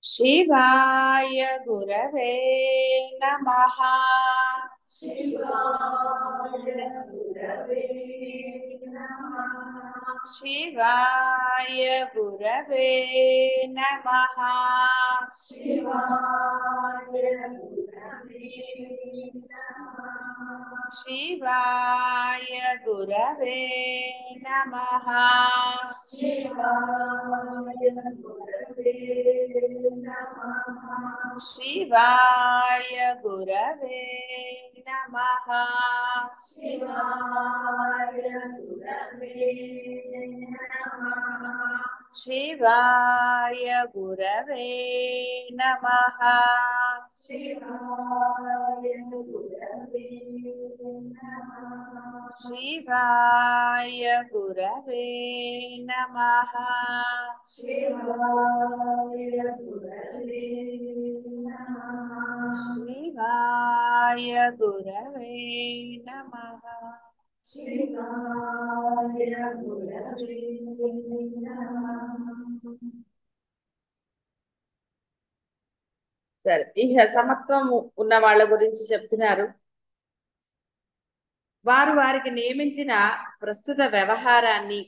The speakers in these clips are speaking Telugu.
शिवाय गुरवे नमः। शिवाय गुरवे नमः। शिवाय गुरवे नमः। शिवाय गुरवे नमः। शिवाय गुरवे नमः। शिवाय गुरवे नमः। शिवाय गुरवे नमः। शिवाय गुरवे नमः। शिवाय गुरवे नमः। शिवाय गुरवे नमः। शिवाय गुरवे नमः। शिवाय गुरवे नमः। शिवाय गुरवे नमः। शिवाय गुरवे नमः। సరే, ఇహ సమత్వం ఉన్న వాళ్ళ గురించి చెప్తున్నారు. వారు వారికి నియమించిన ప్రస్తుత వ్యవహారాన్ని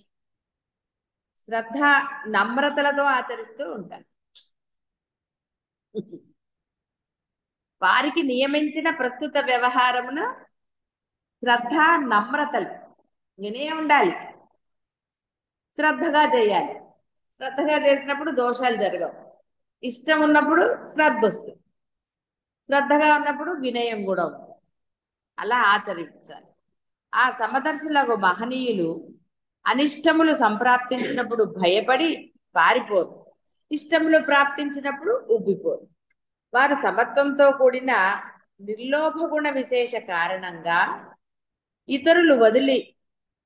శ్రద్ధ నమ్రతలతో ఆచరిస్తూ ఉంటారు. వారికి నియమించిన ప్రస్తుత వ్యవహారమును శ్రద్ధ నమ్రతలు వినే ఉండాలి. శ్రద్ధగా చేయాలి. శ్రద్ధగా చేసినప్పుడు దోషాలు జరగవు. ఇష్టం ఉన్నప్పుడు శ్రద్ధ వస్తుంది. శ్రద్ధగా ఉన్నప్పుడు వినయం కూడా ఉంటుంది. అలా ఆచరించాలి. ఆ సమదర్శులకు మహనీయులు అనిష్టములు సంప్రాప్తించినప్పుడు భయపడి పారిపోరు. ఇష్టములు ప్రాప్తించినప్పుడు ఉబ్బిపోరు. వారు సమత్వంతో కూడిన నిర్లోభ గుణ విశేష కారణంగా ఇతరులు వదిలి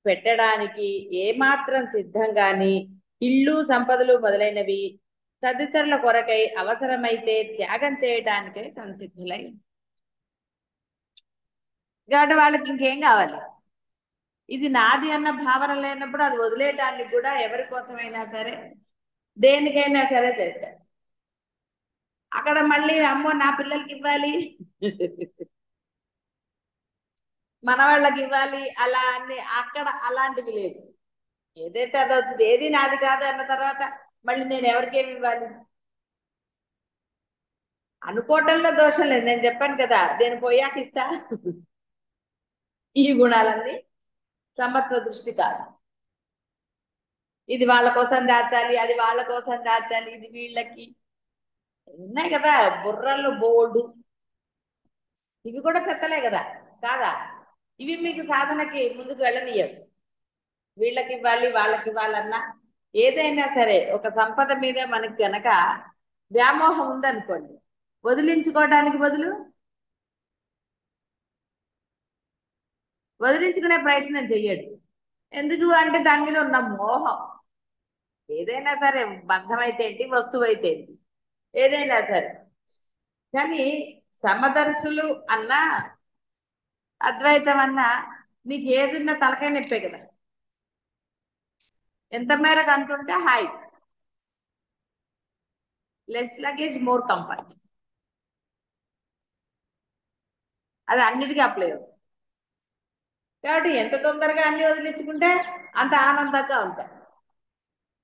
పెట్టడానికి ఏమాత్రం సిద్ధంగాని ఇళ్ళు సంపదలు మొదలైనవి తదితరుల కొరకై అవసరమైతే త్యాగం చేయడానికై సంసిద్ధులై. కాబట్టి వాళ్ళకి ఇంకేం కావాలి? ఇది నాది అన్న భావన లేనప్పుడు అది వదిలేయడానికి కూడా ఎవరి కోసమైనా సరే దేనికైనా సరే చేస్తారు. అక్కడ మళ్ళీ అమ్మో నా పిల్లలకి ఇవ్వాలి, మన వాళ్ళకి ఇవ్వాలి అలా అని అక్కడ అలాంటివి లేదు. ఏదైతే అది వచ్చింది, ఏది నాది కాదు అన్న తర్వాత మళ్ళీ నేను ఎవరికేమి ఇవ్వాలి అనుకోవటంలో దోషం లేదు. నేను చెప్పాను కదా, నేను పోయాక ఇస్తా. ఈ గుణాలన్నీ సమత్వ దృష్టి కాదు. ఇది వాళ్ళ కోసం దాచాలి, అది వాళ్ళ కోసం దాచాలి, ఇది వీళ్ళకి ఉన్నాయి కదా బుర్రల్లో బోర్డు. ఇవి కూడా చెత్తలే కదా, కాదా? ఇవి మీకు సాధనకి ముందుకు వెళ్ళనీయవు. వీళ్ళకి ఇవ్వాలి వాళ్ళకి ఇవ్వాలన్నా ఏదైనా సరే ఒక సంపద మీద మనకి గనక వ్యామోహం ఉందనుకోండి, వదిలించుకోవడానికి బదులు వదిలించుకునే ప్రయత్నం చెయ్యడు. ఎందుకు అంటే దాని మీద ఉన్న మోహం. ఏదైనా సరే బంధం అయితే ఏంటి, వస్తువు అయితే ఏంటి, ఏదైనా సరే. కానీ సమదర్శులు అన్నా అద్వైతం అన్నా నీకు ఏదున్నా తలకాయ నొప్పే కదా. ఎంత మేరకు అంతుంటే హాయ్, లెస్ లగేజ్ మోర్ కంఫర్ట్. అది అన్నిటికీ అప్లై అవుతుంది. కాబట్టి ఎంత తొందరగా అన్ని వదిలించుకుంటే అంత ఆనందంగా ఉంటాయి.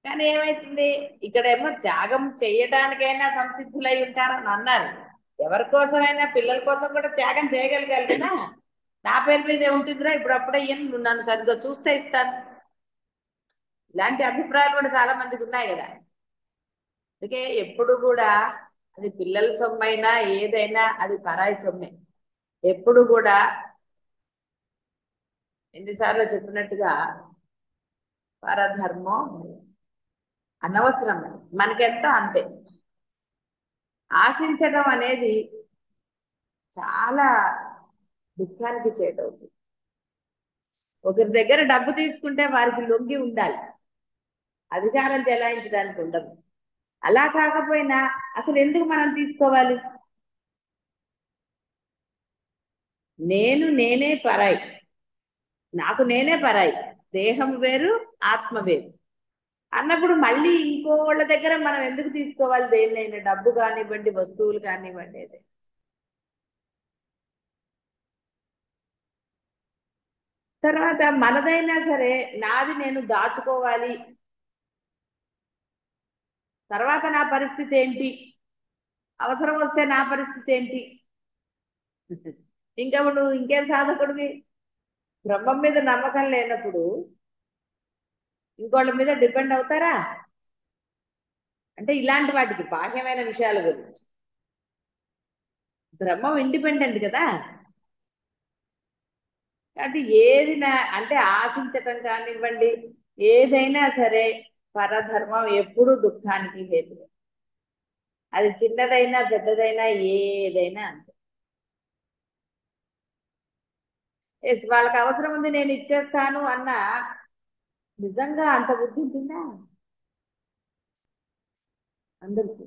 కానీ ఏమైతుంది, ఇక్కడేమో త్యాగం చేయడానికైనా సంసిద్ధులై ఉంటారని అన్నారు. ఎవరి కోసమైనా పిల్లల కోసం కూడా త్యాగం చేయగలిగాలి కదా. నా పేరు మీద ఉంటుందిరా, ఇప్పుడు అప్పుడే ఇయ్యను, నువ్వు నన్ను సరిగ్గా చూస్తే ఇస్తాను. ఇలాంటి అభిప్రాయాలు కూడా చాలా మందికి ఉన్నాయి కదా. అందుకే ఎప్పుడు కూడా అది పిల్లల సొమ్మైనా ఏదైనా అది పరాయి సొమ్మే. ఎప్పుడు కూడా ఎన్నిసార్లు చెప్పినట్టుగా పరధర్మం అనవసరం. మనకెంతో అంతే. ఆశించడం అనేది చాలా దుఃఖానికి చేటవుతుంది. ఒకరి దగ్గర డబ్బు తీసుకుంటే వారికి లొంగి ఉండాలి, అధికారం చెలాయించడానికి ఉండదు. అలా కాకపోయినా అసలు ఎందుకు మనం తీసుకోవాలి? నేనే పరాయి, నాకు నేనే పరాయి. దేహం వేరు, ఆత్మ వేరు. అన్నప్పుడు మళ్ళీ ఇంకో వాళ్ళ దగ్గర మనం ఎందుకు తీసుకోవాలి దేన్నైనా, డబ్బు కానివ్వండి, వస్తువులు కానివ్వండి. అదే తర్వాత మనదైనా సరే నాది నేను దాచుకోవాలి, తర్వాత నా పరిస్థితి ఏంటి, అవసరం వస్తే నా పరిస్థితి ఏంటి. ఇంకా నువ్వు ఇంకేం సాధకుడివి? బ్రహ్మం మీద నమ్మకం లేనప్పుడు ఇంకోళ్ళ మీద డిపెండ్ అవుతారా? అంటే ఇలాంటి వాటికి బాహ్యమైన విషయాల గురించి. బ్రహ్మం ఇండిపెండెంట్ కదా. అంటే ఏది అంటే ఆశించటం కానివ్వండి, ఏదైనా సరే పరధర్మం ఎప్పుడూ దుఃఖానికి హేతు. అది చిన్నదైనా పెద్దదైనా ఏదైనా అంతే. ఎస్, వాళ్ళకి అవసరం ఉంది నేను ఇచ్చేస్తాను అన్న నిజంగా అంత బుద్ధి ఉంటుందా అందరికీ?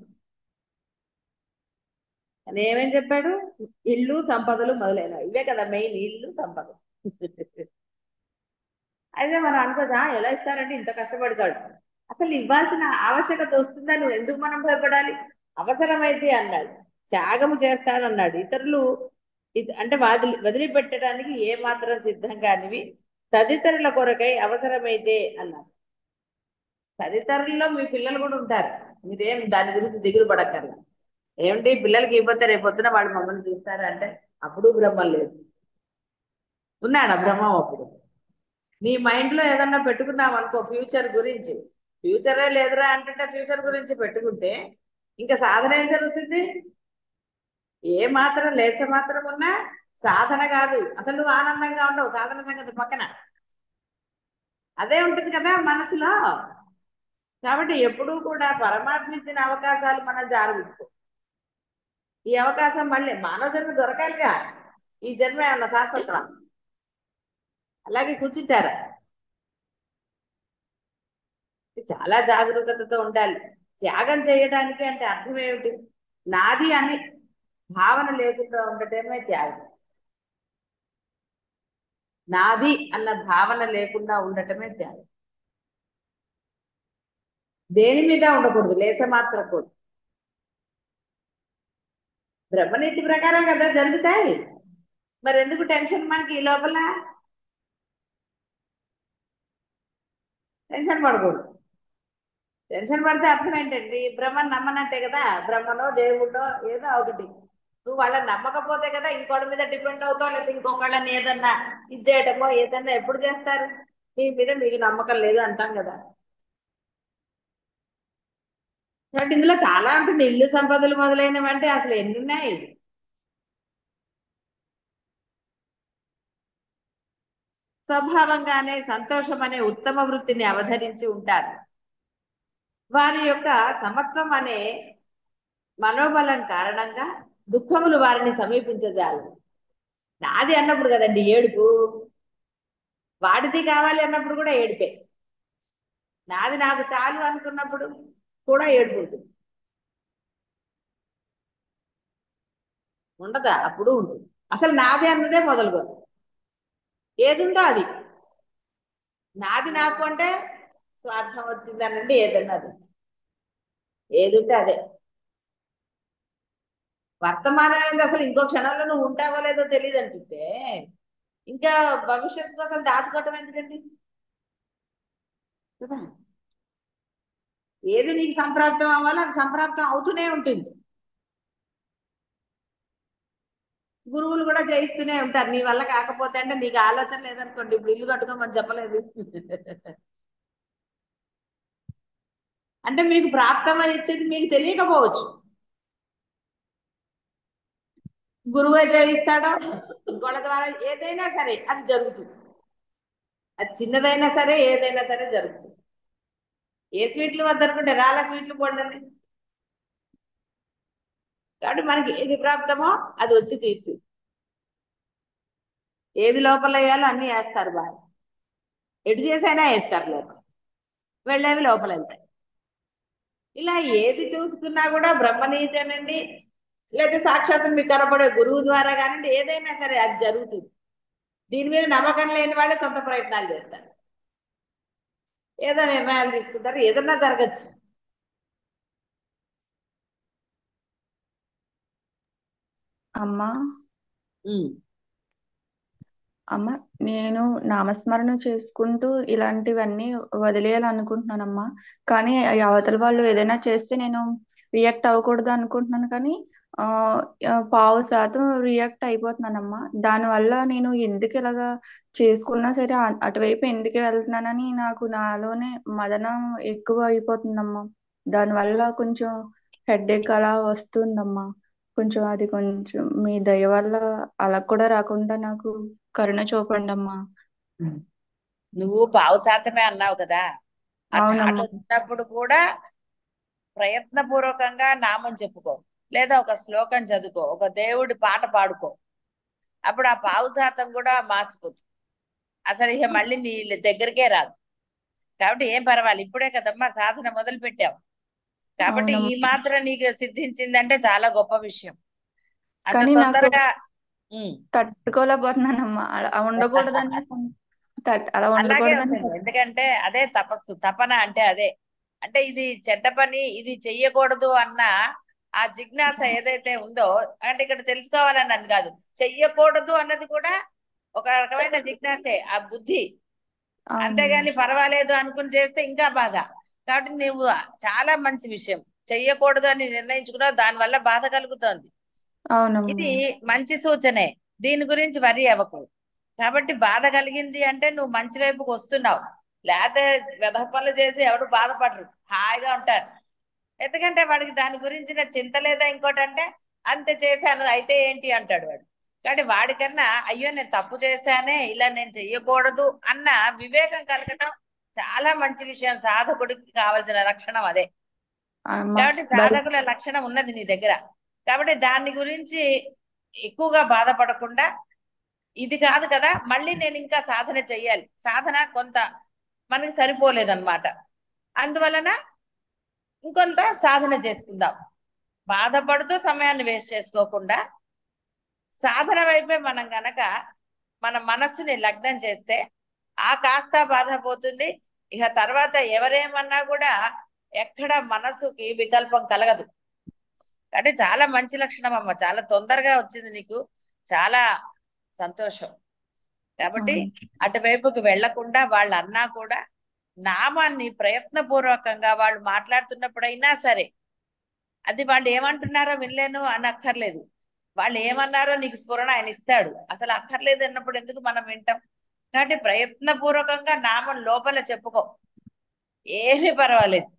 అని ఏమేం చెప్పాడు? ఇల్లు సంపదలు మొదలైనవి, ఇవే కదా మెయిన్, ఇల్లు సంపద. అయితే మనం అనుకోదా ఎలా ఇస్తారంటే ఇంత కష్టపడతాడు, అసలు ఇవ్వాల్సిన ఆవశ్యకత వస్తుందా, నువ్వు ఎందుకు మనం భయపడాలి? అవసరమైతే అన్నాడు, త్యాగము చేస్తానన్నాడు. ఇతరులు అంటే వదిలిపెట్టడానికి ఏ మాత్రం సిద్ధం కానివి తదితరుల కొరకై అవసరమైతే అన్నారు. తదితరుల్లో మీ పిల్లలు కూడా ఉంటారు, మీరేం దాని గురించి దిగులు పడక్కర్లా. ఏమిటి పిల్లలకి ఇవ్వతే రేపొద్దున వాళ్ళు మమ్మల్ని చూస్తారా అంటే అప్పుడు బ్రహ్మం లేదు. ఉన్నాడా బ్రహ్మం అప్పుడు? నీ మైండ్ లో ఏదన్నా పెట్టుకున్నావు అనుకో ఫ్యూచర్ గురించి, ఫ్యూచరే లేదురా అంటే ఫ్యూచర్ గురించి పెట్టుకుంటే ఇంకా సాధన ఏం జరుగుతుంది? ఏ మాత్రం లేస మాత్రం ఉన్నా సాధన కాదు. అసలు నువ్వు ఆనందంగా ఉండవు, సాధన సంగతి పక్కన, అదే ఉంటుంది కదా మనసులో. కాబట్టి ఎప్పుడూ కూడా పరమాత్మ ఇచ్చిన అవకాశాలు మనం జాగ్రత్త. ఈ అవకాశం మళ్ళీ మానవ జన్మ దొరకాలిగా, ఈ జన్మ ఏమన్నా శాశ్వతం? అలాగే కూర్చుంటారా? చాలా జాగరూకతతో ఉండాలి. త్యాగం చేయడానికి అంటే అర్థం ఏమిటి? నాది అని భావన లేకుండా ఉండటమే త్యాగం. నాది అన్న భావన లేకుండా ఉండటమే త్యాగం. దేని మీద ఉండకూడదు, లేస మాత్రం కూడా. బ్రహ్మనీతి ప్రకారం కదా జరుగుతాయి, మరి ఎందుకు టెన్షన్ మనకి ఈ లోపల? టెన్షన్ పడకూడదు. టెన్షన్ పడితే అర్థం ఏంటండి? బ్రహ్మను నమ్మనట్టే కదా, బ్రహ్మనో దేవుడో ఏదో ఒకటి. నువ్వు వాళ్ళని నమ్మకపోతే కదా ఇంకోళ్ళ మీద డిపెండ్ అవుతావు, లేదా ఇంకొకళ్ళని ఏదన్నా ఇచ్చేయటమో ఏదన్నా ఎప్పుడు చేస్తారు? మీ మీద మీకు నమ్మకం లేదు అంటాం కదా. కాబట్టి ఇందులో చాలా ఉంటుంది, ఇల్లు సంపదలు మొదలైనవి అంటే అసలు ఎన్ని ఉన్నాయి. స్వభావంగానే సంతోషం అనే ఉత్తమ వృత్తిని అవధరించి ఉంటారు. వారి యొక్క సమత్వం అనే మనోబలం కారణంగా దుఃఖములు వారిని సమీపించజాలు. నాది అన్నప్పుడు కదండి ఏడుపు, వాడిది కావాలి అన్నప్పుడు కూడా ఏడుపే. నాది నాకు చాలు అనుకున్నప్పుడు కూడా ఏడుపు ఉంటుంది. ఉండదా? అప్పుడు ఉంటుంది. అసలు నాది అన్నదే మొదలుగోదు, ఏదుందో అది నాది. నాకు అంటే స్వార్థం వచ్చిందనండి, ఏదన్నా అది ఏది ఉంటే అదే. వర్తమానం అనేది అసలు ఇంకో క్షణంలో నువ్వు ఉంటావో లేదో తెలియదు అంటుంటే ఇంకా భవిష్యత్తు కోసం దాచుకోవటం ఎందుకండి కదా. ఏది నీకు సంప్రాప్తం అవ్వాలో అది సంప్రాప్తం అవుతూనే ఉంటుంది. గురువులు కూడా చేయిస్తూనే ఉంటారు, నీ వల్ల కాకపోతే. అంటే నీకు ఆలోచన లేదనుకోండి, ఇప్పుడు ఇల్లు కట్టుకోమని చెప్పలేదు. అంటే మీకు ప్రాప్తమని ఇచ్చేది మీకు తెలియకపోవచ్చు, గురువే చేయిస్తాడో ఇంకోళ్ళ ద్వారా ఏదైనా సరే అది జరుగుతుంది. అది చిన్నదైనా సరే ఏదైనా సరే జరుగుతుంది. ఏ స్వీట్లు వద్దనుకుంటే రాళ్ళ స్వీట్లు పోడండి. కాబట్టి మనకి ఏది ప్రాప్తమో అది వచ్చి తీర్చు. ఏది లోపల వేయాలో అన్ని వేస్తారు బాగా, ఎటు చేసైనా వేస్తారు లోపల, వెళ్ళేవి లోపల వెళ్తాయి. ఇలా ఏది చూసుకున్నా కూడా బ్రహ్మనీతి అనండి, లేదా సాక్షాత్తు మీకు కనపడే గురువు ద్వారా కానివ్వండి, ఏదైనా సరే అది జరుగుతుంది. దీని మీద నమ్మకం లేని వాళ్ళే సొంత ప్రయత్నాలు చేస్తారు. ఏదో నిర్ణయాలు తీసుకుంటారు, ఏదన్నా జరగచ్చు. అమ్మా ఉమ్. అమ్మ, నేను నామస్మరణ చేసుకుంటూ ఇలాంటివన్నీ వదిలేయాలనుకుంటున్నానమ్మా. కానీ ఈ అవతల వాళ్ళు ఏదైనా చేస్తే నేను రియాక్ట్ అవ్వకూడదు అనుకుంటున్నాను. కానీ ఆ పావు శాతం రియాక్ట్ అయిపోతున్నానమ్మా. దానివల్ల నేను ఎందుకు ఇలాగా చేసుకున్నా సరే అటువైపు ఎందుకు వెళ్తున్నానని నాకు నాలోనే మదనం ఎక్కువ అయిపోతుందమ్మా. దానివల్ల కొంచెం హెడేక్ అలా వస్తుందమ్మా. కొంచెం అది కొంచెం మీ దయ వల్ల అలా కూడా రాకుండా నాకు కరుణ చూపండి అమ్మా. నువ్వు పావు శాతమే అన్నావు కదా, ఆ థాట్ అవునమ్మా. వచ్చినప్పుడు కూడా ప్రయత్నపూర్వకంగా నామం చెప్పుకో, లేదా ఒక శ్లోకం చదువుకో, ఒక దేవుడి పాట పాడుకో. అప్పుడు ఆ పావు శాతం కూడా మాసిపోతుంది, అసలు ఇక మళ్ళీ నీ దగ్గరికే రాదు. కాబట్టి ఏం పర్వాలి, ఇప్పుడే కదమ్మా సాధన మొదలు పెట్టావు. కాబట్టి ఈ అవునమ్మా. మాత్రం నీకు సిద్ధించిందంటే చాలా గొప్ప విషయం. అంత కానీ నాకు తొందరగా ఉమ్. తట్టుకోలేకపోతున్నానమ్మా. అలా ఉండకూడదని అలా అలాగే ఉండకూడదని ఉంటుంది, ఎందుకంటే అదే తపస్సు, తపన అంటే అదే. అంటే ఇది చెడ్డ పని, ఇది చెయ్యకూడదు అన్న ఆ జిజ్ఞాస ఏదైతే ఉందో, అంటే ఇక్కడ తెలుసుకోవాలని కాదు, చెయ్యకూడదు అన్నది కూడా ఒక రకమైన జిజ్ఞాసే, ఆ బుద్ధి. అవునమ్మా. అంతేగాని పర్వాలేదు అనుకుని చేస్తే ఇంకా బాధ. కాబట్టి నువ్వు చాలా మంచి విషయం, చెయ్యకూడదు అని నిర్ణయించుకున్నావు, దానివల్ల బాధ కలుగుతోంది. ఇది అవునమ్మా. మంచి సూచనే, దీని గురించి వరి అవ్వకు. కాబట్టి బాధ కలిగింది అంటే నువ్వు మంచి వైపుకు వస్తున్నావు. లేకపోతే వెధ పనులు చేసి ఎవడు బాధపడరు, హాయిగా ఉంటారు. ఎందుకంటే వాడికి దాని గురించిన చింత లేదా. ఇంకోటి అంటే అంతే చేశాను అయితే ఏంటి అంటాడు వాడు. కాబట్టి వాడికన్నా అయ్యో నేను తప్పు చేశానే, ఇలా నేను చెయ్యకూడదు అన్న వివేకం కలగటం చాలా మంచి విషయం. సాధకుడికి కావలసిన లక్షణం అదే. అమ్మా కాబట్టి సాధకుల లక్షణం ఉన్నది నీ దగ్గర. కాబట్టి దాని గురించి ఎక్కువగా బాధపడకుండా, ఇది కాదు కదా మళ్ళీ నేను ఇంకా సాధన చెయ్యాలి, సాధన కొంత మనకి సరిపోలేదన్నమాట, అందువలన ఇంకొంత సాధన చేసుకుందాం. బాధపడుతూ సమయాన్ని వేస్ట్ చేసుకోకుండా సాధన వైపే మనం గనక మన మనస్సుని లగ్నం చేస్తే ఆ కాస్త బాధ పోతుంది. ఇక తర్వాత ఎవరేమన్నా కూడా ఎక్కడ మనసుకి వికల్పం కలగదు. అంటే చాలా మంచి లక్షణం అమ్మ, చాలా తొందరగా వచ్చింది నీకు, చాలా సంతోషం. కాబట్టి అటువైపుకి వెళ్లకుండా వాళ్ళు అన్నా కూడా నామాన్ని ప్రయత్నపూర్వకంగా వాళ్ళు మాట్లాడుతున్నప్పుడైనా సరే, అది వాళ్ళు ఏమంటున్నారో వినలేను అని అక్కర్లేదు, వాళ్ళు ఏమన్నారో నీకు స్ఫురణ ఆయన ఇస్తాడు. అసలు అక్కర్లేదు అన్నప్పుడు ఎందుకు మనం వింటాం? కాబట్టి ప్రయత్నపూర్వకంగా నామం లోపల చెప్పుకో, ఏమీ పర్వాలేదు,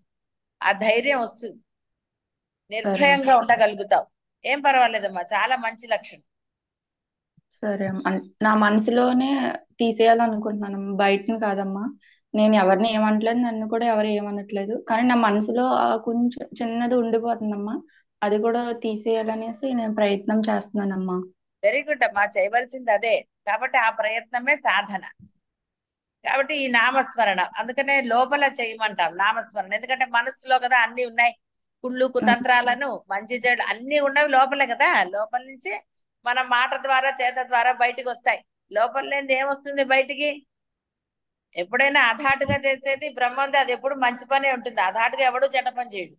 ఆ ధైర్యం వస్తుంది, నిర్భయంగా ఉండగలుగుతావు. ఏం పర్వాలేదమ్మా, చాలా మంచి లక్షణం. సరే అమ్మా. నా మనసులోనే తీసేయాలనుకుంటున్నాను, బయటని కాదమ్మా. నేను ఎవరిని ఏమనట్లేదు, నన్ను కూడా ఎవరు ఏమనట్లేదు. కానీ నా మనసులో కొంచెం చిన్నది ఉండిపోతుందమ్మా. అది కూడా తీసేయాలనేసి నేను ప్రయత్నం చేస్తున్నానమ్మా. వెరీ గుడ్ అమ్మా, చేయవలసింది అదే. కాబట్టి ఆ ప్రయత్నమే సాధన. కాబట్టి ఈ నామస్మరణ అందుకనే లోపల చేయమంటాం నామస్మరణ, ఎందుకంటే మనసులో కదా అన్ని ఉన్నాయి, కుళ్ళు కుతంత్రాలను మంచి చెడు అన్ని ఉన్నవి లోపలే కదా. లోపల నుంచి మన మాట ద్వారా చేత ద్వారా బయటికి వస్తాయి. లోపల లేనిది ఏమొస్తుంది బయటికి? ఎప్పుడైనా అధాటుగా చేసేది బ్రహ్మంది, అది ఎప్పుడు మంచి పనే ఉంటుంది. అధాటుగా ఎవడు చెడ్డ పని చేయడు.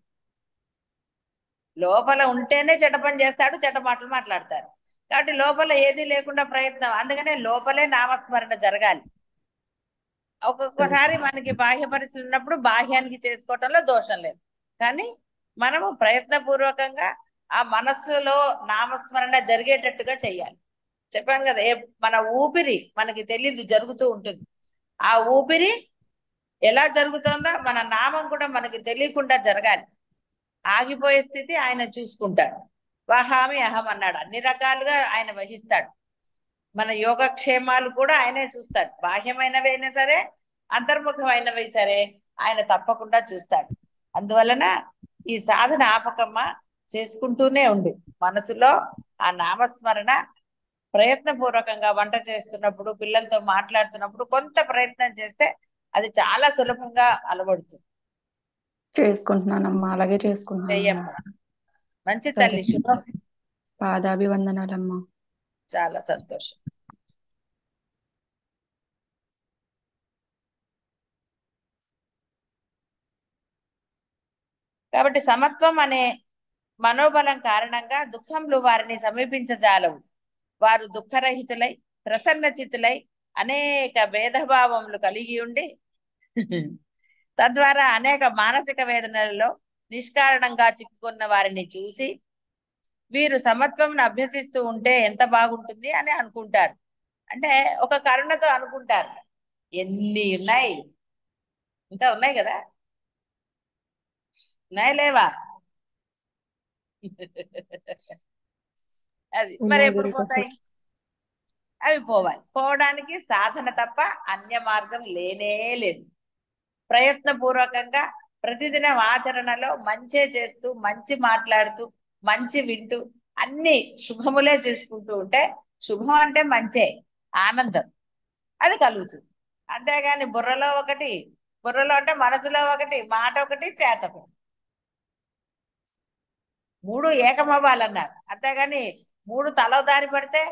లోపల ఉంటేనే చెడ్డ పని చేస్తాడు, చెడ్డ మాటలు మాట్లాడతారు. కాబట్టి లోపల ఏది లేకుండా ప్రయత్నం, అందుకనే లోపలే నామస్మరణ జరగాలి. ఒక్కొక్కసారి మనకి బాహ్య పరిస్థితులు ఉన్నప్పుడు బాహ్యానికి చేసుకోవటంలో దోషం లేదు, కానీ మనము ప్రయత్నపూర్వకంగా ఆ మనస్సులో నామస్మరణ జరిగేటట్టుగా చెయ్యాలి. చెప్పాను కదా, మన ఊపిరి మనకి తెలీదు, జరుగుతూ ఉంటుంది. ఆ ఊపిరి ఎలా జరుగుతుందో మన నామం కూడా మనకి తెలియకుండా జరగాలి. ఆగిపోయే స్థితి ఆయన చూసుకుంటాడు. వహామి అహం అన్నాడు, అన్ని రకాలుగా ఆయన వహిస్తాడు. మన యోగక్షేమాలు కూడా ఆయనే చూస్తాడు, బాహ్యమైనవైనా సరే అంతర్ముఖమైనవి సరే ఆయన తప్పకుండా చూస్తాడు. అందువలన ఈ సాధన ఆపకమ్మ, చేసుకుంటూనే ఉండు. మనసులో ఆ నామస్మరణ ప్రయత్నపూర్వకంగా వంట చేస్తున్నప్పుడు, పిల్లలతో మాట్లాడుతున్నప్పుడు కొంత ప్రయత్నం చేస్తే అది చాలా సులభంగా అలవడుతుంది. చేసుకుంటున్నానమ్మా, అలాగే చేసుకుంటున్నాను. చెయ్యమ్మ, మంచి సరే, తల్లి, శుభం. పాదాభివందనాలమ్మా. చాలా సంతోషం. కాబట్టి సమత్వం అనే మనోబలం కారణంగా దుఃఖంలో వారిని సమీపించజాలవు. వారు దుఃఖరహితులై ప్రసన్న చిత్తులై అనేక భేదభావములు కలిగి ఉండి తద్వారా అనేక మానసిక వేదనలలో నిష్కారణంగా చిక్కుకున్న వారిని చూసి వీరు సమత్వం అభ్యసిస్తూ ఉంటే ఎంత బాగుంటుంది అని అనుకుంటారు. అంటే ఒక కరుణతో అనుకుంటారు. ఎన్ని ఉన్నాయి, ఇంకా ఉన్నాయి కదా, ఉన్నాయి లేవా? అది మరి ఉన్నాయి ఎప్పుడు గురుగారు. పోతాయి? అవి పోవాలి. పోవడానికి సాధన తప్ప అన్య మార్గం లేనే లేదు. ప్రయత్నపూర్వకంగా ప్రతిదినం ఆచరణలో మంచే చేస్తూ మంచి మాట్లాడుతూ మంచి వింటూ అన్ని శుభములే చేసుకుంటూ ఉంటే, శుభం అంటే మంచే, ఆనందం అది కలుగుతుంది. అంతేగాని బుర్రలో ఒకటి, బుర్రలో అంటే మనసులో ఒకటి, మాట ఒకటి, చేత ఒకటి, మూడు ఏకమవ్వాలన్నారు. అంతేగాని మూడు తలో దారి పడితే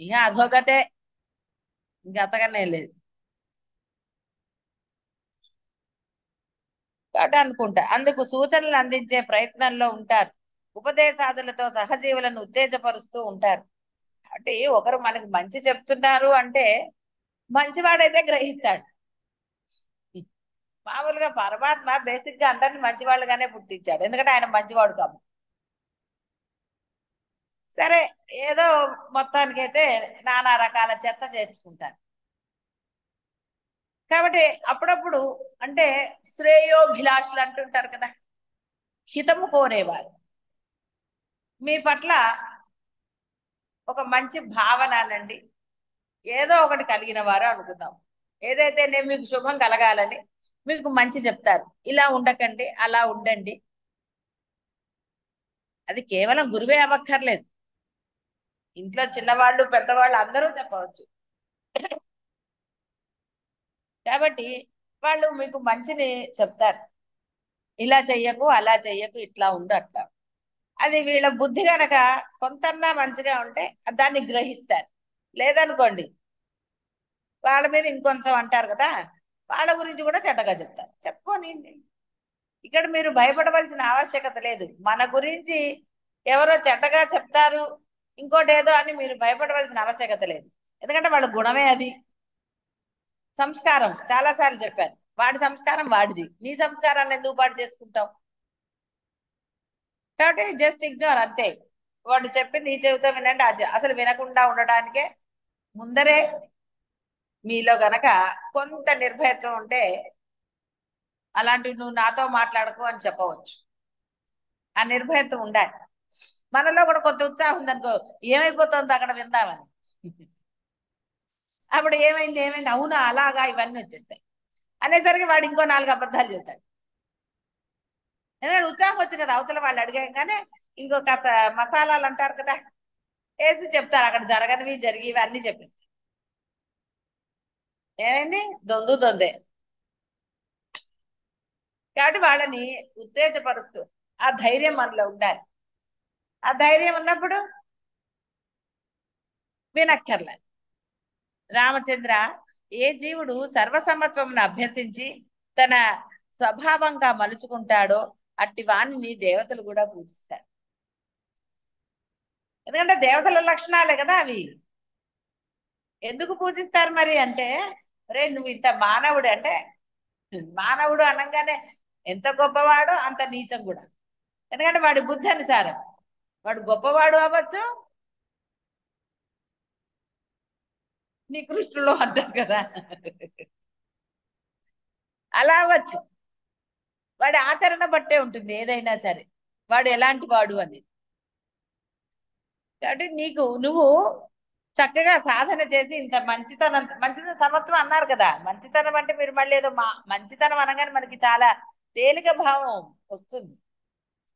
ఇక అధోగతే, ఇంక అంతగానే లేదు. కాబట్టి అనుకుంటా అందుకు సూచనలు అందించే ప్రయత్నంలో ఉంటారు. ఉపదేశాదులతో సహజీవులను ఉత్తేజపరుస్తూ ఉంటారు. అంటే ఒకరు మనకి మంచి చెప్తున్నారు అంటే మంచివాడైతే గ్రహిస్తాడు. మామూలుగా పరమాత్మ బేసిక్ గా అందరిని మంచివాళ్ళుగానే పుట్టించాడు, ఎందుకంటే ఆయన మంచివాడు కాబట్టి. సరే, ఏదో మొత్తానికైతే నానా రకాల చెత్త చేర్చుకుంటారు. కాబట్టి అప్పుడప్పుడు అంటే శ్రేయోభిలాషులు అంటుంటారు కదా, హితము కోరేవారు మీ పట్ల ఒక మంచి భావన అనండి, ఏదో ఒకటి కలిగిన వారు అనుకుందాం. ఏదైతే నేను మీకు శుభం కలగాలని మీకు మంచి చెప్తారు, ఇలా ఉండకండి అలా ఉండండి. అది కేవలం గురువే అవ్వక్కర్లేదు, ఇంట్లో చిన్నవాళ్ళు పెద్దవాళ్ళు అందరూ చెప్పవచ్చు. కాబట్టి వాళ్ళు మీకు మంచిని చెప్తారు, ఇలా చెయ్యకు అలా చెయ్యకు, ఇట్లా ఉండు అట్లా. అది వీళ్ళ బుద్ధి గనక కొంతన్నా మంచిగా ఉంటే దాన్ని గ్రహిస్తారు. లేదనుకోండి వాళ్ళ మీద ఇంకొంచెం అంటారు కదా, వాళ్ళ గురించి కూడా చెడ్డగా చెప్తారు. చెప్పుకోనండి, ఇక్కడ మీరు భయపడవలసిన ఆవశ్యకత లేదు. మన గురించి ఎవరో చెడ్డగా చెప్తారు ఇంకోటి ఏదో అని మీరు భయపడవలసిన ఆవశ్యకత లేదు. ఎందుకంటే వాళ్ళ గుణమే అది. సంస్కారం చాలాసార్లు చెప్పాను, వాడి సంస్కారం వాడిది, నీ సంస్కారాన్ని ఎందుకు పాటు చేసుకుంటావు? కాబట్టి జస్ట్ ఇగ్నోర్ అంతే. వాడు చెప్పింది నీ చెబుతా వినండి, అసలు వినకుండా ఉండడానికే ముందరే మీలో గనక కొంత నిర్భయత్వం ఉంటే అలాంటివి నువ్వు నాతో మాట్లాడకు అని చెప్పవచ్చు. ఆ నిర్భయత్వం ఉండాలి. మనలో కూడా కొంత ఉత్సాహం ఉందనుకో, ఏమైపోతుంది అక్కడ విందామని. అప్పుడు ఏమైంది ఏమైంది, అవునా అలాగా, ఇవన్నీ వచ్చేస్తాయి. అనేసరికి వాడు ఇంకో 4 అబద్ధాలు చెబుతాడు. ఎందుకంటే ఉత్సాహం వచ్చి కదా, అవతల వాళ్ళు అడిగాగానే ఇంకో కాస్త మసాలాలు అంటారు కదా, వేసి చెప్తారు. అక్కడ జరగనివి జరిగేవి అన్ని చెప్పేస్తారు. ఏమైంది, దొందే. కాబట్టి వాళ్ళని ఉత్తేజపరుస్తూ ఆ ధైర్యం మనలో ఉండాలి. ఆ ధైర్యం ఉన్నప్పుడు వినక్కర్లే. రామచంద్ర, ఏ జీవుడు సర్వసమత్వమును అభ్యసించి తన స్వభావంగా మలుచుకుంటాడో అట్టి వాణిని దేవతలు కూడా పూజిస్తారు. ఎందుకంటే దేవతల లక్షణాలే కదా అవి. ఎందుకు పూజిస్తారు మరి అంటే, రే నువ్వు ఇంత మానవుడు అంటే, మానవుడు అనగానే ఎంత గొప్పవాడో అంత నీచం కూడా. ఎందుకంటే వాడి బుద్ధి అనుసారం వాడు గొప్పవాడు అవ్వచ్చు, నికృష్టులు అంటారు కదా, అలా అవ్వచ్చు. వాడి ఆచరణ బట్టే ఉంటుంది ఏదైనా సరే, వాడు ఎలాంటి వాడు అనేది. కాబట్టి నువ్వు చక్కగా సాధన చేసి ఇంత మంచితనం సమత్వం అన్నారు కదా. మంచితనం అంటే మీరు మళ్ళీ ఏదో మంచితనం అనగానే మనకి చాలా తేలిక భావం వస్తుంది.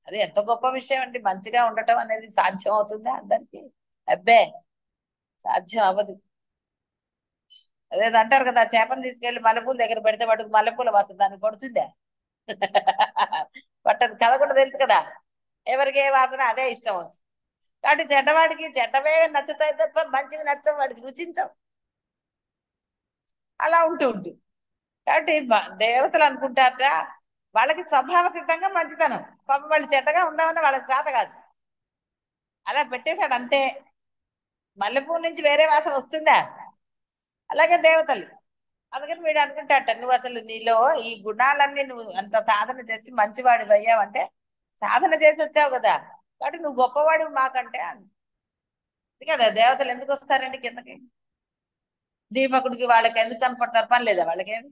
అది ఎంత గొప్ప విషయం అండి, మంచిగా ఉండటం అనేది సాధ్యం అవుతుందా అందరికి? అబ్బే, సాధ్యం అవ్వదు. అదేదో అంటారు కదా, చేపను తీసుకెళ్లి మల్లెపూల దగ్గర పెడితే వాటికి మల్లెపూల వాసన దాన్ని కొడుతుందా? పట్టదు. కథ కూడా తెలుసు కదా, ఎవరికి ఏ వాసన అదే ఇష్టం వచ్చు. కాబట్టి చెడ్డవాడికి చెడ్డవే నచ్చుతాయి తప్ప మంచివి నచ్చవు, వాడికి రుచించవు. అలా ఉంటుంది. కాబట్టి దేవతలు అనుకుంటారట వాళ్ళకి స్వభావ సిద్ధంగా మంచితనం, పాపం వాళ్ళు చెడ్డగా ఉందామని వాళ్ళకి శాత కాదు, అలా పెట్టేశాడు అంతే. మల్లెపూల నుంచి వేరే వాసన వస్తుందా? అలాగే దేవతలు. అందుకని వీడు అనుకుంటాట నువ్వు అసలు నీలో ఈ గుణాలన్నీ నువ్వు అంత సాధన చేసి మంచివాడివి అయ్యావంటే సాధన చేసి వచ్చావు కదా, కాబట్టి నువ్వు గొప్పవాడివి మాకంటే కదా. దేవతలు ఎందుకు వస్తారండి కిందకి? దీపకుడికి వాళ్ళకి ఎందుకు కనపడతారు? పని లేదా వాళ్ళకేమి?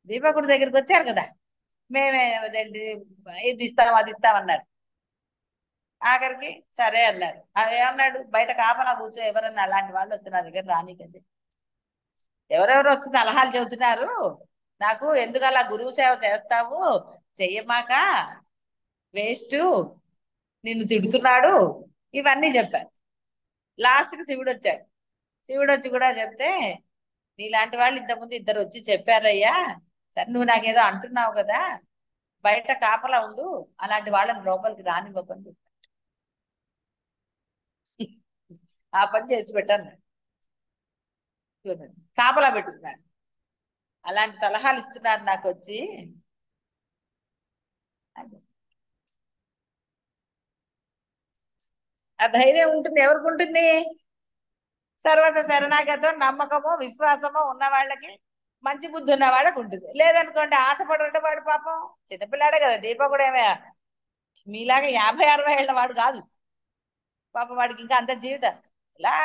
దీపకుడి దగ్గరికి వచ్చారు కదా, మేమే అదేంటి ఇది ఇస్తాం అది ఇస్తామన్నారు. ఆఖరికి సరే అన్నారు. ఏమన్నాడు? బయట కాపలా కూర్చో, ఎవరన్నా అలాంటి వాళ్ళు వస్తే నా దగ్గర రానికండి. ఎవరెవరు వచ్చి సలహాలు చెబుతున్నారు నాకు, ఎందుకు అలా గురువు సేవ చేస్తావు, చెయ్యమాక, వేస్ట్, నిన్ను తిడుతున్నాడు, ఇవన్నీ చెప్పారు. లాస్ట్కి శివుడు వచ్చాడు. శివుడు వచ్చి కూడా చెప్తే నీలాంటి వాళ్ళు ఇంతకుముందు ఇద్దరు వచ్చి చెప్పారయ్యా, సరే నువ్వు నాకేదో అంటున్నావు కదా, బయట కాపలా ఉండు, అలాంటి వాళ్ళని లోపలికి రానివ్వకని చెప్పాడు. ఆ పని చేసి పెట్టాను, చూడండి కాపలా పెట్టుకున్నాడు. అలాంటి సలహాలు ఇస్తున్నారు నాకు వచ్చి. ఆ ధైర్యం ఉంటుంది ఎవరికి ఉంటుంది? సర్వస్వ శరణాగతం, నమ్మకమో విశ్వాసమో ఉన్న వాళ్ళకి, మంచి బుద్ధి ఉన్న వాళ్ళకి ఉంటుంది. లేదనుకోండి ఆశపడే వాడు పాపం చిన్నపిల్లాడే కదా. దీపకుడు ఏమే మీలాగా 50-60 ఏళ్ళ వాడు కాదు పాపం, వాడికి ఇంకా అంత జీవితం. ఇలా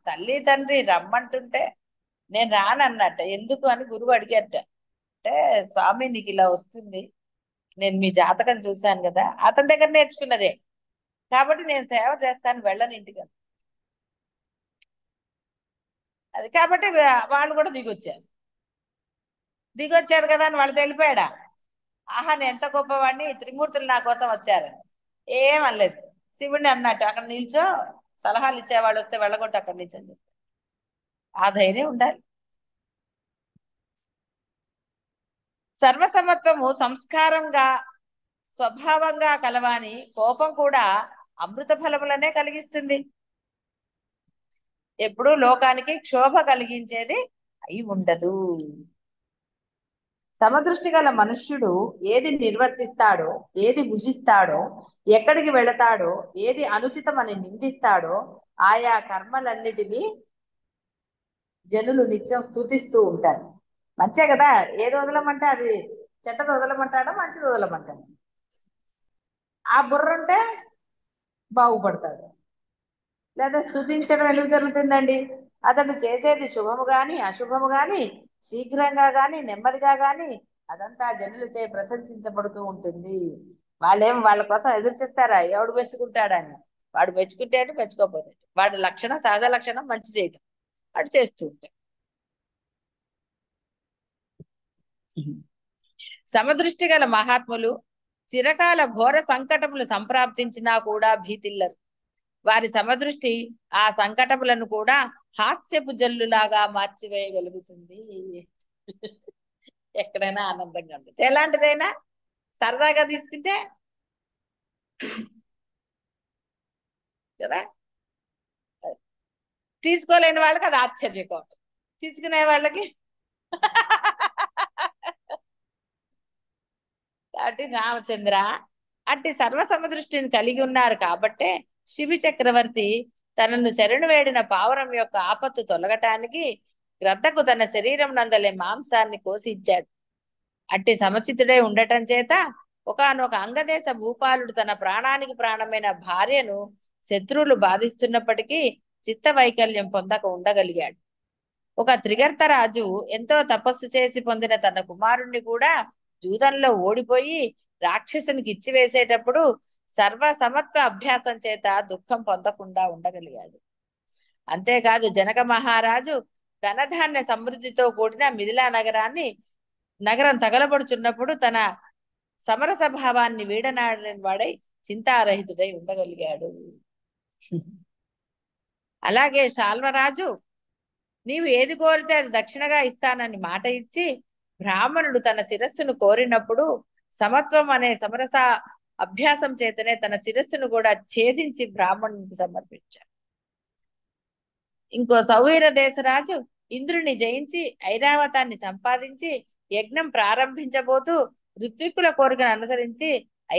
తల్లి తండ్రి రమ్మంటుంటే నేను రానన్నట్ట. ఎందుకు అని గురువు అడిగారట. అంటే స్వామి నీకు ఇలా వస్తుంది, నేను మీ జాతకం చూశాను కదా, అతని దగ్గర నేర్చుకున్నదే కాబట్టి నేను సేవ చేస్తాను, వెళ్ళను ఇంటికి. అది కాబట్టి వాళ్ళు కూడా దిగొచ్చాడు కదా అని వాళ్ళు తెలిపాడా? ఆహా నేను ఎంత గొప్పవాడిని, త్రిమూర్తులు నా కోసం వచ్చారని ఏమనలేదు. శివుడిని అన్నట్టు అక్కడ నిల్చో, సలహాలు ఇచ్చేవాళ్ళు వస్తే వెళ్ళగొట్టు అక్కడ నిల్చొని. ఆ ధైర్యం ఉండాలి. సర్వసమత్వము సంస్కారంగా స్వభావంగా కలవాని కోపం కూడా అమృత ఫలములనే కలిగిస్తుంది. ఎప్పుడూ లోకానికి క్షోభ కలిగించేది అయి ఉండదు. సమదృష్టి గల మనుష్యుడు ఏది నిర్వర్తిస్తాడో, ఏది భుజిస్తాడో, ఎక్కడికి వెళతాడో, ఏది అనుచితమని నిందిస్తాడో ఆయా కర్మలన్నిటినీ జనులు నిత్యం స్తుతిస్తూ ఉంటారు. మంచే కదా, ఏది వదలమంటే అది, చెడ్డది వదలమంటాడో మంచిది వదలమంటాడు. ఆ బుర్ర ఉంటే బాగుపడతాడు. లేదా స్తుతించడం ఎందుకు జరుగుతుందండి? అతడు చేసేది శుభము గాని అశుభము గాని, శీఘ్రంగా గాని నెమ్మదిగా గాని అదంతా జనులచే ప్రశంసించబడుతూ ఉంటుంది. వాళ్ళేం వాళ్ళ కోసం ఎదురు చేస్తారా ఎవడు మెచ్చుకుంటాడని? వాడు మెచ్చుకుంటే అంటే మెచ్చుకోకపోతే, వాడి లక్షణం సహజ లక్షణం మంచి చేయటం, వాడు చేస్తూ ఉంటాడు. సమదృష్టి గల మహాత్ములు చిరకాల ఘోర సంకటములు సంప్రాప్తించినా కూడా భీతిల్లరు. వారి సమదృష్టి ఆ సంకటములను కూడా హాస్యపు జల్లులాగా మార్చివేయగలుగుతుంది. ఎక్కడైనా ఆనందంగా ఉంటుంది. ఎలాంటిదైనా సరదాగా తీసుకుంటే కదా, తీసుకోలేని వాళ్ళకి అది ఆశ్చర్యకం, తీసుకునే వాళ్ళకి కాబట్టి రామచంద్ర అట్టి సర్వసమదృష్టిని కలిగి ఉన్నారు కాబట్టే శిబి చక్రవర్తి తనను శరణు వేడిన పావురం యొక్క ఆపత్తు తొలగటానికి గ్రద్దకు తన శరీరం నందలే మాంసాన్ని కోసి ఇచ్చాడు. అట్టి సముచితుడై ఉండటం చేత ఒకానొక అంగదేశ భూపాలుడు తన ప్రాణానికి ప్రాణమైన భార్యను శత్రువులు బాధిస్తున్నప్పటికీ చిత్త వైకల్యం పొందక ఉండగలిగాడు. ఒక త్రిగర్త రాజు ఎంతో తపస్సు చేసి పొందిన తన కుమారుణ్ణి కూడా జూదంలో ఓడిపోయి రాక్షసునికి ఇచ్చివేసేటప్పుడు సర్వసమత్వ అభ్యాసం చేత దుఃఖం పొందకుండా ఉండగలిగాడు. అంతేకాదు జనక మహారాజు ధనధాన్య సమృద్ధితో కూడిన మిథిలా నగరం తగలబడుచున్నప్పుడు తన సమరస భావాన్ని వీడనాడని వాడై చింతారహితుడై ఉండగలిగాడు. అలాగే శాల్వరాజు నీవు ఏది కోరితే అది దక్షిణగా ఇస్తానని మాట ఇచ్చి బ్రాహ్మణుడు తన శిరస్సును కోరినప్పుడు సమత్వం అనే సమరస అభ్యాసం చేతనే తన శిరస్సును కూడా ఛేదించి బ్రాహ్మణునికి సమర్పించాడు. ఇంకో సౌవీర దేశరాజు ఇంద్రుని జయించి ఐరావతాన్ని సంపాదించి యజ్ఞం ప్రారంభించబోతూ ఋత్విక్కుల కోరికను అనుసరించి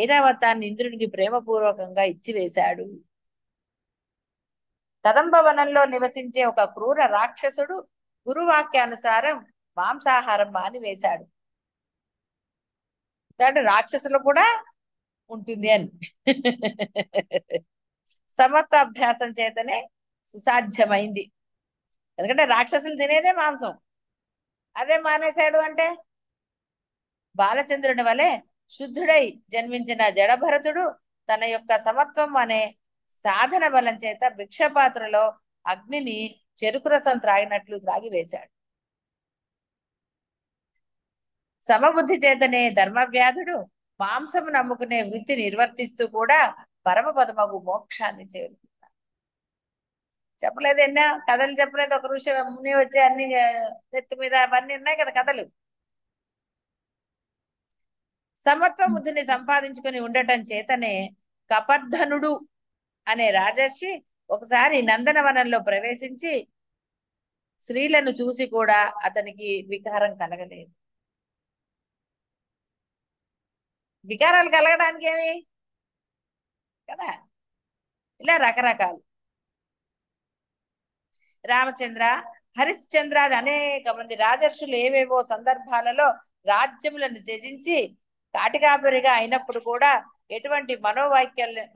ఐరావతాన్ని ఇంద్రునికి ప్రేమపూర్వకంగా ఇచ్చివేశాడు. కదంబవనంలో నివసించే ఒక క్రూర రాక్షసుడు గురువాక్యానుసారం మాంసాహారం మానివేశాడు. కాబట్టి రాక్షసులు కూడా ఉంటుంది అని. సమత్వాభ్యాసం చేతనే సుసాధ్యమైంది. ఎందుకంటే రాక్షసులు తినేదే మాంసం. అదే మానేశాడు అంటే బాలచంద్రుని వలె శుద్ధుడై జన్మించిన జడభరతుడు తన యొక్క సమత్వం అనే సాధన బలం చేత భిక్షపాత్రలో అగ్నిని చెరుకు రసం త్రాగినట్లు త్రాగి వేశాడు. సమబుద్ధి చేతనే ధర్మవ్యాధుడు మాంసము నమ్ముకునే వృత్తి నిర్వర్తిస్తూ కూడా పరమపదమగు మోక్షాన్ని చేరుకున్నాడు. చెప్పలేదు ఎన్నో కథలు చెప్పలేదు. ఒక ఋషి ముని వచ్చి అన్ని నెత్తి మీద అవన్నీ ఉన్నాయి కదా కథలు. సమత్వ బుద్ధిని సంపాదించుకుని ఉండటం చేతనే కపర్ధనుడు అనే రాజర్షి ఒకసారి నందనవనంలో ప్రవేశించి స్త్రీలను చూసి కూడా అతనికి వికారం కలగలేదు. వికారాలు కలగడానికి ఏమి కదా, ఇలా రకరకాలు. రామచంద్ర, హరిశ్చంద్రాది అనేక మంది రాజర్షులు ఏవేవో సందర్భాలలో రాజ్యములను త్యజించి కాటికాపరిగా అయినప్పుడు కూడా ఎటువంటి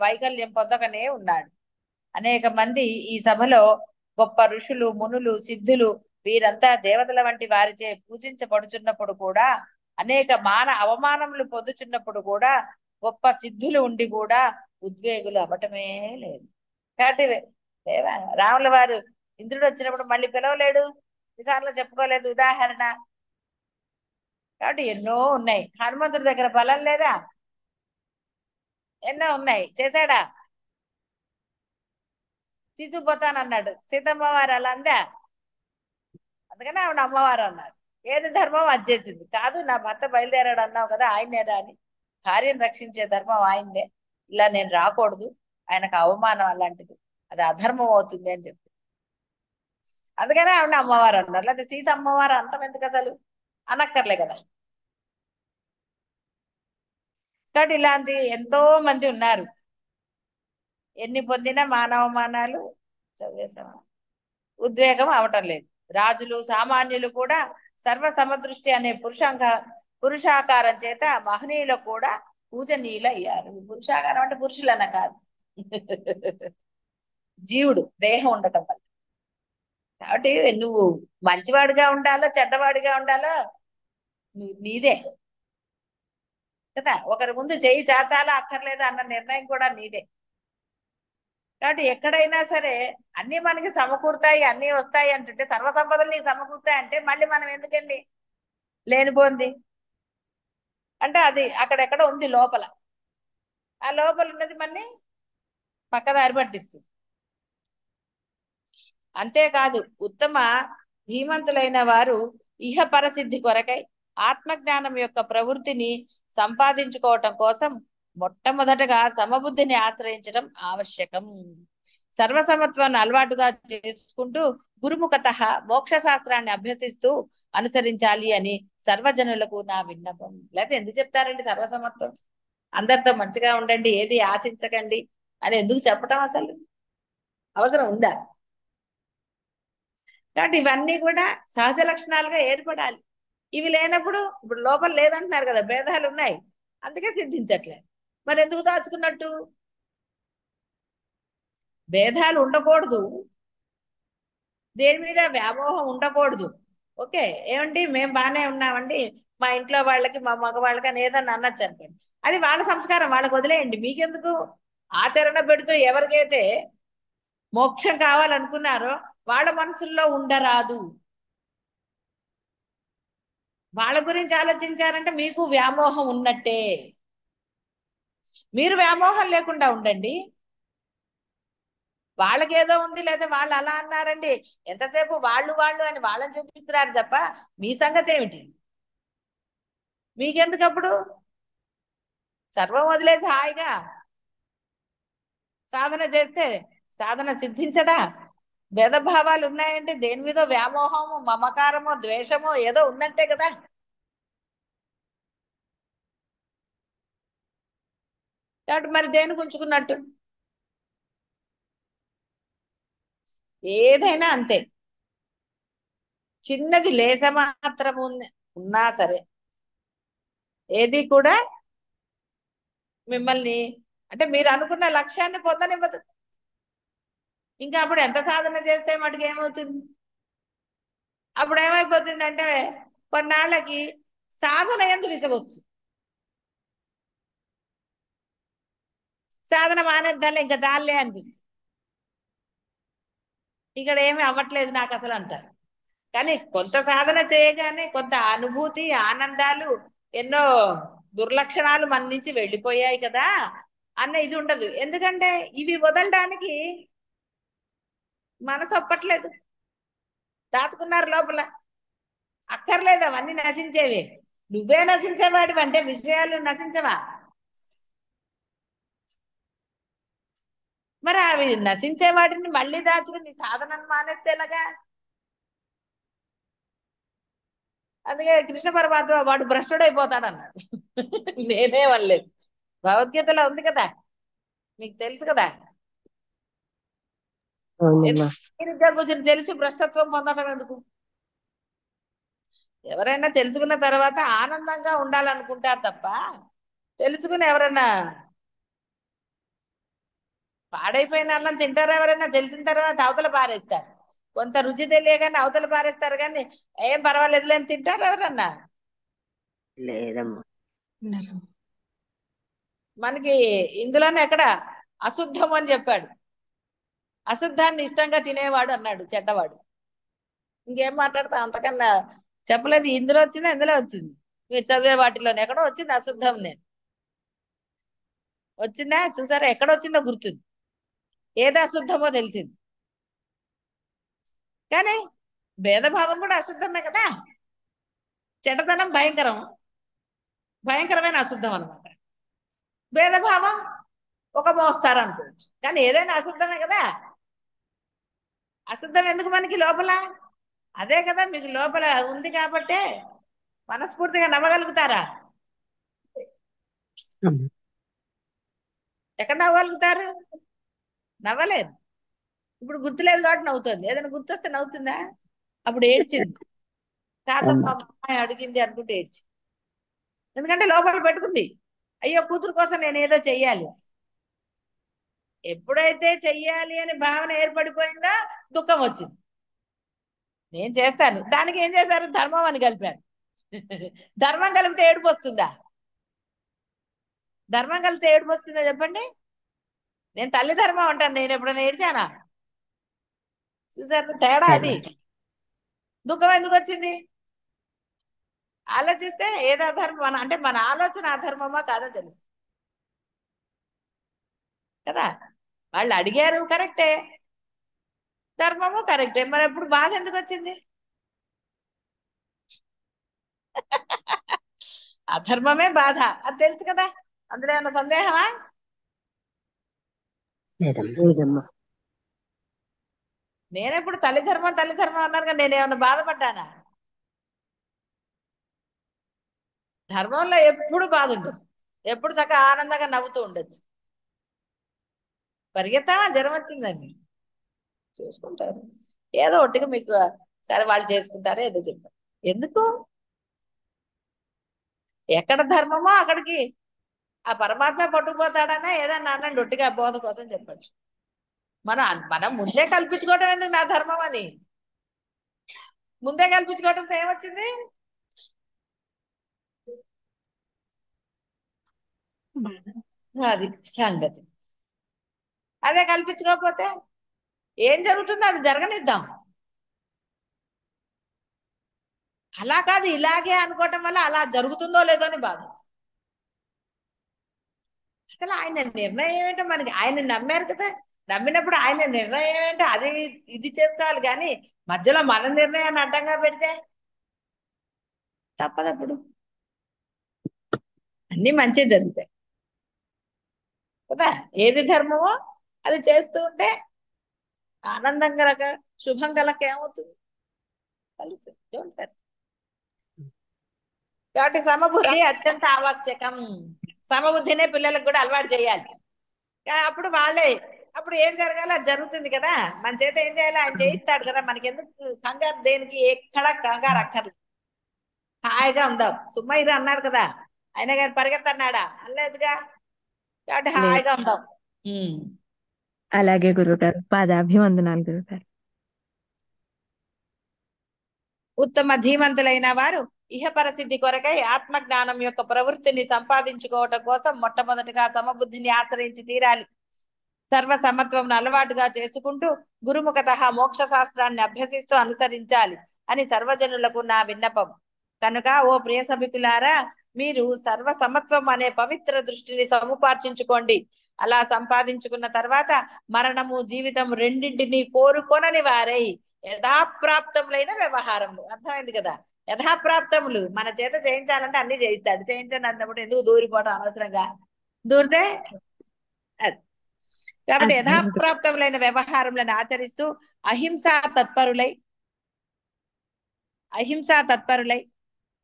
వైకల్యం పొందకనే ఉన్నాడు. అనేక మంది ఈ సభలో గొప్ప ఋషులు, మునులు, సిద్ధులు వీరంతా దేవతల వంటి వారిచే పూజించబడుచున్నప్పుడు కూడా, అనేక అవమానములు పొందుచున్నప్పుడు కూడా, గొప్ప సిద్ధులు ఉండి కూడా ఉద్వేగులు అవ్వటమే లేదు. కాబట్టి రాముల వారు ఇంద్రుడు వచ్చినప్పుడు మళ్ళీ పిలవలేడు, ఈసార్లు చెప్పుకోలేదు. ఉదాహరణ. కాబట్టి ఎన్నో ఉన్నాయి. హనుమంతుడి దగ్గర బలం లేదా? ఎన్నో ఉన్నాయి. చేశాడా? తీసుకుపోతానన్నాడు. సీతమ్మ వారు అలా అందా? అందుకని ఆవిడ అమ్మవారు అన్నారు. ఏది ధర్మం అది చేసింది. కాదు నా భర్త బయలుదేరాడు అన్నావు కదా, ఆయనేరా అని. భార్యను రక్షించే ధర్మం ఆయన్నే. ఇలా నేను రాకూడదు, ఆయనకు అవమానం అలాంటిది, అది అధర్మం అవుతుంది అని చెప్పి. అందుకనే ఆవిడ అమ్మవారు అన్నారు. లేకపోతే సీత అమ్మవారు అంటాం ఎందుకు అసలు? అనక్కర్లే కదా. కాబట్టి ఇలాంటి ఎంతో మంది ఉన్నారు. ఎన్ని పొందినా మానవమానాలు చదివేశామా, ఉద్వేగం అవటం లేదు. రాజులు, సామాన్యులు కూడా సర్వ సమదృష్టి అనే పురుషాకారం చేత మహనీయులకు కూడా పూజనీయులు అయ్యారు. పురుషాకారం అంటే పురుషులన్న కాదు, జీవుడు దేహం ఉండటం వల్ల. కాబట్టి నువ్వు మంచివాడిగా ఉండాలో చెడ్డవాడిగా ఉండాలో నీదే కదా. ఒకరి ముందు చేయి చాచాలా అక్కర్లేదా అన్న నిర్ణయం కూడా నీదే. కాబట్టి ఎక్కడైనా సరే అన్ని మనకి సమకూరుతాయి, అన్ని వస్తాయి అంటుంటే, సర్వసంపదలు నీకు సమకూరుతాయి అంటే మళ్ళీ మనం ఎందుకండి లేనిపోంది అంటే అది అక్కడెక్కడ ఉంది లోపల. ఆ లోపల ఉన్నది మనని పక్కదారి పట్టిస్తుంది. అంతేకాదు ఉత్తమ ధీమంతులైన వారు ఇహ పరసిద్ధి కొరకై ఆత్మజ్ఞానం యొక్క ప్రవృత్తిని సంపాదించుకోవటం కోసం మొట్టమొదటగా సమబుద్ధిని ఆశ్రయించడం ఆవశ్యకం. సర్వసమత్వాన్ని అలవాటుగా చేసుకుంటూ గురుముఖత మోక్ష శాస్త్రాన్ని అభ్యసిస్తూ అనుసరించాలి అని సర్వజనులకు నా విన్నపం. లేకపోతే ఎందుకు చెప్తారండి సర్వసమత్వం? అందరితో మంచిగా ఉండండి, ఏది ఆశించకండి అని ఎందుకు చెప్పటం? అసలు అవసరం ఉందా? కాబట్టి ఇవన్నీ కూడా సహజ లక్షణాలుగా ఏర్పడాలి. ఇవి లేనప్పుడు, ఇప్పుడు లోపల లేదంటున్నారు కదా, భేదాలు ఉన్నాయి, అందుకే సిద్ధించట్లేదు. మరి ఎందుకు దాచుకున్నట్టు? భేదాలు ఉండకూడదు, దేని మీద వ్యామోహం ఉండకూడదు. ఓకే ఏమండి మేము బాగానే ఉన్నామండి, మా ఇంట్లో వాళ్ళకి మా మగవాళ్ళకి అని ఏదన్నా అనొచ్చు అనుకోండి, అది వాళ్ళ సంస్కారం, వాళ్ళకి వదిలేయండి. మీకెందుకు? ఆచరణ పెడుతూ ఎవరికైతే మోక్షం కావాలనుకున్నారో వాళ్ళ మనసుల్లో ఉండరాదు. వాళ్ళ గురించి ఆలోచించారంటే మీకు వ్యామోహం ఉన్నట్టే. మీరు వ్యామోహం లేకుండా ఉండండి. వాళ్ళకేదో ఉంది, లేదా వాళ్ళు అలా అన్నారండి, ఎంతసేపు వాళ్ళు వాళ్ళు అని వాళ్ళని చూపిస్తున్నారు తప్ప మీ సంగతి ఏమిటి? మీకెందుకు? అప్పుడు సర్వం వదిలేసి హాయిగా సాధన చేస్తే సాధన సిద్ధించదా? భేదభావాలు ఉన్నాయంటే దేని మీదో వ్యామోహము, మమకారమో, ద్వేషమో ఏదో ఉందంటే కదా. కాబట్టి మరి దేనికి ఉంచుకున్నట్టు? ఏదైనా అంతే. చిన్నది లేశమాత్రము ఉన్నా సరే ఏది కూడా మిమ్మల్ని అంటే మీరు అనుకున్న లక్ష్యాన్ని పొందనివ్వదు. ఇంకా అప్పుడు ఎంత సాధన చేస్తే మటుకు ఏమవుతుంది? అప్పుడు ఏమైపోతుందంటే కొన్నాళ్ళకి సాధన ఎందు విసుగొస్తుంది. సాధన మానేద్దాలే ఇంకా చాలే అనిపిస్తుంది. ఇక్కడ ఏమి అవ్వట్లేదు నాకు అసలు అంటారు. కానీ కొంత సాధన చేయగానే కొంత అనుభూతి, ఆనందాలు, ఎన్నో దుర్లక్షణాలు మన నుంచి వెళ్ళిపోయాయి కదా అన్న ఇది ఉండదు. ఎందుకంటే ఇవి వదలడానికి మనసు ఒప్పట్లేదు, దాచుకున్నారు లోపల. అక్కర్లేదు, అవన్నీ నశించేవి. నువ్వే నశించేవాడివి అంటే విషయాలు నశించవా? మరి అవి నశించే వాటిని మళ్ళీ దాచుకుని సాధనను మానేస్తే ఎలాగా? అందుకే కృష్ణ పరమాత్మ వాడు భ్రష్టుడైపోతాడు అన్నాడు. నేనే వల్లేదు. భగవద్గీతలో ఉంది కదా, మీకు తెలుసు కదా. అవునమ్మా. తీరిగ్గా కూర్చొని తెలిసి భ్రష్టత్వం పొందడం ఎందుకు? ఎవరైనా తెలుసుకున్న తర్వాత ఆనందంగా ఉండాలనుకుంటారు తప్ప తెలుసుకుని ఎవరైనా పాడైపోయిన అన్నం తింటారు? ఎవరైనా తెలిసిన తర్వాత అవతల పారేస్తారు. కొంత రుచి తెలియగానే అవతల పారేస్తారు, కానీ ఏం పర్వాలేదులే అని తింటారు ఎవరన్నా? లేదమ్మా. మనకి ఇందులోనే ఎక్కడ అశుద్ధం అని చెప్పాడు. అశుద్ధాన్ని ఇష్టంగా తినేవాడు అన్నాడు చెడ్డవాడు. ఇంకేం మాట్లాడతా అంతకన్నా చెప్పలేదు. ఇందులో వచ్చిందా, ఇందులో వచ్చింది. మీరు చదివే వాటిలోనే ఎక్కడో వచ్చింది అశుద్ధం. నేను వచ్చిందా చూసారా? ఎక్కడ వచ్చిందో గుర్తుంది, ఏది అశుద్ధమో తెలిసింది. కానీ భేదభావం కూడా అశుద్ధమే కదా. చెడ్డతనం భయంకరం, భయంకరమైన అశుద్ధం అనమాట. భేదభావం ఒక మోస్తారు అనుకోవచ్చు, కానీ ఏదైనా అశుద్ధమే కదా. అశుద్ధం ఎందుకు మనకి లోపల? అదే కదా మీకు లోపల ఉంది కాబట్టే మనస్ఫూర్తిగా నవ్వగలుగుతారా? ఎక్కడ నవ్వగలుగుతారు? నవ్వలేరు. ఇప్పుడు గుర్తులేదు కాబట్టి నవ్వుతుంది. ఏదైనా గుర్తొస్తే నవ్వుతుందా? అప్పుడు ఏడ్చింది, కాదమ్మా మా అమ్మాయి అడిగింది అనుకుంటే ఏడ్చింది. ఎందుకంటే లోపల పెట్టుకుంది, అయ్యో కూతురు కోసం నేను ఏదో చెయ్యాలి. ఎప్పుడైతే చెయ్యాలి అని భావన ఏర్పడిపోయిందో దుఃఖం వచ్చింది. నేను చేస్తాను, దానికి ఏం చేశారు? ధర్మం అని కలిపారు. ధర్మం కలిపితే ఏడుపు వస్తుందా? ధర్మం కలిపితే ఏడుపు వస్తుందా చెప్పండి? నేను తల్లి ధర్మం అంటాను, నేను ఎప్పుడైనా ఏడ్చానా? చూసారు తేడా? అది దుఃఖం ఎందుకు వచ్చింది? ఆలోచిస్తే ఏదో అధర్మం అంటే మన ఆలోచన అధర్మమా కాదో తెలుస్తుంది కదా. వాళ్ళు అడిగారు కరెక్టే, ధర్మము కరెక్టే, మరి ఎప్పుడు బాధ ఎందుకు వచ్చింది? అధర్మమే బాధ, అది తెలుసు కదా. అందులో ఏమన్నా సందేహమా? లేదమ్మా. నేనెప్పుడు తల్లి ధర్మం తల్లి ధర్మం అన్నారు కానీ నేనేమన్నా బాధపడ్డానా? ధర్మంలో ఎప్పుడు బాధ ఉంటుంది, ఎప్పుడు చక్కగా ఆనందంగా నవ్వుతూ ఉండొచ్చు. పరిగెత్తామా జ్వరం వచ్చిందని చూసుకుంటారు. ఏదో ఒట్టిగా మీకు సరే వాళ్ళు చేసుకుంటారో ఏదో చెప్పారు. ఎందుకు? ఎక్కడ ధర్మమో అక్కడికి ఆ పరమాత్మ పట్టుకుపోతాడనే ఏదన్నా అనండి, ఒట్టిగా బోధ కోసం చెప్పచ్చు. మనం ముందే కల్పించుకోవడం ఎందుకు నా ధర్మం అని? ముందే కల్పించుకోవడంతో ఏమొచ్చింది? అది సంగతి. అదే కల్పించుకోకపోతే ఏం జరుగుతుందో అది జరగనిద్దాం. అలా కాదు ఇలాగే అనుకోవటం వల్ల అలా జరుగుతుందో లేదో అని బాధ. అసలు ఆయన నిర్ణయం ఏంటో మనకి, ఆయన నమ్మారు కదా, నమ్మినప్పుడు ఆయన నిర్ణయం ఏంటో అది ఇది చేసుకోవాలి. కానీ మధ్యలో మన నిర్ణయాన్ని అడ్డంగా పెడితే తప్పదప్పుడు. అన్ని మంచి జరుగుతాయి కదా. ఏది ధర్మమో అది చేస్తూ ఉంటే ఆనందం కనుక శుభం కనుక ఏమవుతుంది, కలుగుతుంది. Don't worry. కాబట్టి సమబుద్ధి అత్యంత ఆవశ్యకం. సమబుద్ధినే పిల్లలకు కూడా అలవాటు చేయాలి. అప్పుడు వాళ్ళే, అప్పుడు ఏం జరగాలి అది జరుగుతుంది కదా. మన చేత ఏం చేయాలి ఆయన చేయిస్తాడు కదా. మనకి ఎందుకు కంగారు, దేనికి ఎక్కడ కంగారు అక్కర్లేదు. హాయిగా ఉందాం. సుమ్మయ్య అన్నాడు కదా, ఆయన గారు పరిగెత్తన్నాడా అనలేదుగా. కాబట్టి లేదు. హాయిగా ఉందాం. అలాగే గురుగారు, పాదాభివందనాలు గురుగారు. ఉత్తమ ధీమంతులైన వారు ఇహపర సిద్ధి కొరకై ఆత్మజ్ఞానం యొక్క ప్రవృత్తిని సంపాదించుకోవటం కోసం మొట్టమొదటిగా సమబుద్ధిని ఆశ్రయించి తీరాలి. సర్వ సమత్వం అలవాటుగా చేసుకుంటూ గురుముఖత మోక్ష శాస్త్రాన్ని అభ్యసిస్తూ అనుసరించాలి అని సర్వజనులకు నా విన్నపం. కనుక ఓ ప్రియ సభికులారా, మీరు సర్వ సమత్వం అనే పవిత్ర దృష్టిని సముపార్జించుకోండి. అలా సంపాదించుకున్న తర్వాత మరణము జీవితం రెండింటినీ కోరుకొనని వారై యథాప్రాప్తములైన వ్యవహారములు. అర్థమైంది కదా. యథాప్రాప్తములు మన చేత చేయించాలంటే అన్ని చేయిస్తాడు. చేయించండి అన్నప్పుడు ఎందుకు దూరిపోవడం అనవసరంగా. దూరితే అది. కాబట్టి యథాప్రాప్తములైన వ్యవహారములను ఆచరిస్తూ అహింసా తత్పరులై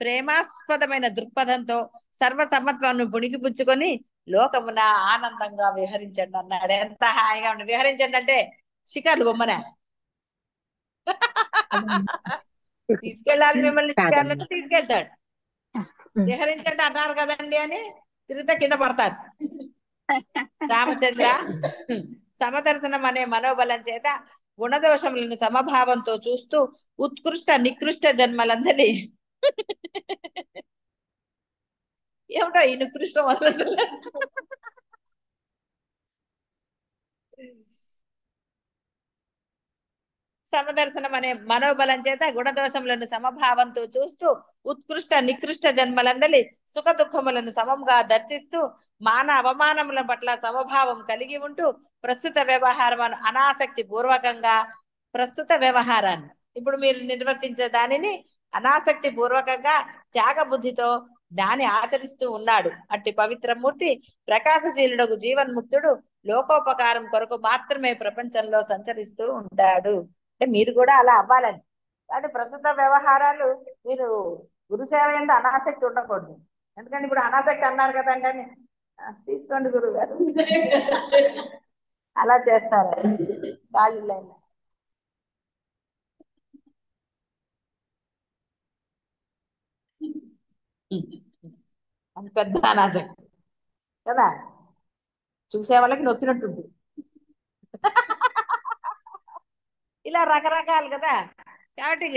ప్రేమాస్పదమైన దృక్పథంతో సర్వసమత్వాన్ని పుణికిపుచ్చుకొని లోకమున ఆనందంగా విహరించండి అన్నాడు. ఎంత హాయిగా ఉండి విహరించండి అంటే షికార్లు బొమ్మన తీసుకెళ్ళాలి. మిమ్మల్ని షికార్లకు తీసుకెళ్తాడు. విహరించండి అన్నారు కదండి అని తిరిగితే కింద పడతారు. రామచంద్ర, సమదర్శనం అనే మనోబలం చేత గుణదోషములను సమభావంతో చూస్తూ ఉత్కృష్ట నికృష్ట జన్మలందరి ఏమిటో ఈ నికృష్టం వదలదు. సమదర్శనం అనే మనోబలం చేత గుణదోషములను సమభావంతో చూస్తూ ఉత్కృష్ట నికృష్ట జన్మలందలి సుఖ దుఃఖములను సమముగా దర్శిస్తూ మాన అవమానముల పట్ల సమభావం కలిగి ఉంటూ ప్రస్తుత వ్యవహారం అనాసక్తి పూర్వకంగా ప్రస్తుత వ్యవహారాన్ని ఇప్పుడు మీరు నిర్వర్తించే దానిని అనాసక్తి పూర్వకంగా త్యాగ బుద్ధితో దాన్ని ఆచరిస్తూ ఉన్నాడు. అట్టి పవిత్రమూర్తి ప్రకాశశీలుడకు జీవన్ముక్తుడు లోకోపకారం కొరకు మాత్రమే ప్రపంచంలో సంచరిస్తూ ఉంటాడు. అంటే మీరు కూడా అలా అవ్వాలని. కాబట్టి ప్రస్తుత వ్యవహారాలు మీరు గురుసేవ ఎంత అనాసక్తి ఉండకూడదు. ఎందుకంటే ఇప్పుడు అనాసక్తి అన్నారు కదండి అని తీసుకోండి గురువు గారు అలా చేస్తారు ఖాళీలో. అది పెద్ద అనాసక్తి కదా, చూసే వాళ్ళకి నొక్కినట్టుంది. ఇలా రకరకాలు కదా. కాబట్టి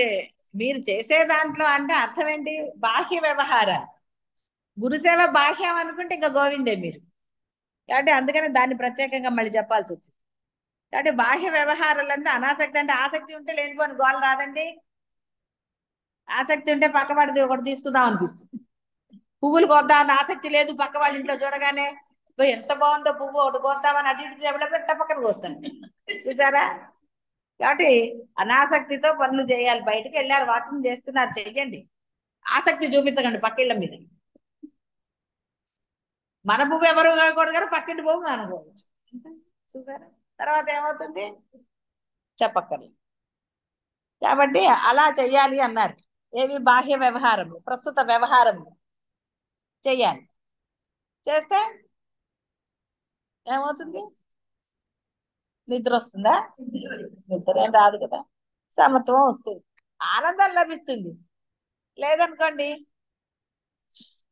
మీరు చేసే దాంట్లో అంటే అర్థం ఏంటి, బాహ్య వ్యవహారాలు. గురుసేవ బాహ్యం అనుకుంటే ఇంకా గోవిందే మీరు. కాబట్టి అందుకని దాన్ని ప్రత్యేకంగా మళ్ళీ చెప్పాల్సి వచ్చింది. కాబట్టి బాహ్య వ్యవహారాలంతా అనాసక్తి. అంటే ఆసక్తి ఉంటే లేనిపోని గోల రాదండి. ఆసక్తి ఉంటే పక్కవాడిది ఒకటి తీసుకుందాం అనిపిస్తుంది. పువ్వులు కొద్దామని ఆసక్తి లేదు, పక్క వాళ్ళ ఇంట్లో చూడగానే ఎంత బాగుందో పువ్వు ఒకటి కోద్దామని అటు ఇటు చెప్పినప్పుడు పక్కన కోస్తాను. చూసారా. కాబట్టి అనాసక్తితో పనులు చేయాలి. బయటకు వెళ్ళారు, వాకింగ్ చేస్తున్నారు, చెయ్యండి. ఆసక్తి చూపించకండి పక్కిళ్ళ మీద. మన పువ్వు ఎవరు కాకూడదు కానీ పక్కింటి పువ్వు మనం అనుకోవచ్చు. చూసారా. తర్వాత ఏమవుతుంది చెప్పక్కర్లేదు. కాబట్టి అలా చెయ్యాలి అన్నారు. ఏవి బాహ్య వ్యవహారము, ప్రస్తుత వ్యవహారము చెయ్యాలి. చేస్తే ఏమవుతుంది, నిద్ర వస్తుందా? నిద్ర ఏం రాదు కదా. సమత్వం వస్తుంది, ఆనందం లభిస్తుంది. లేదనుకోండి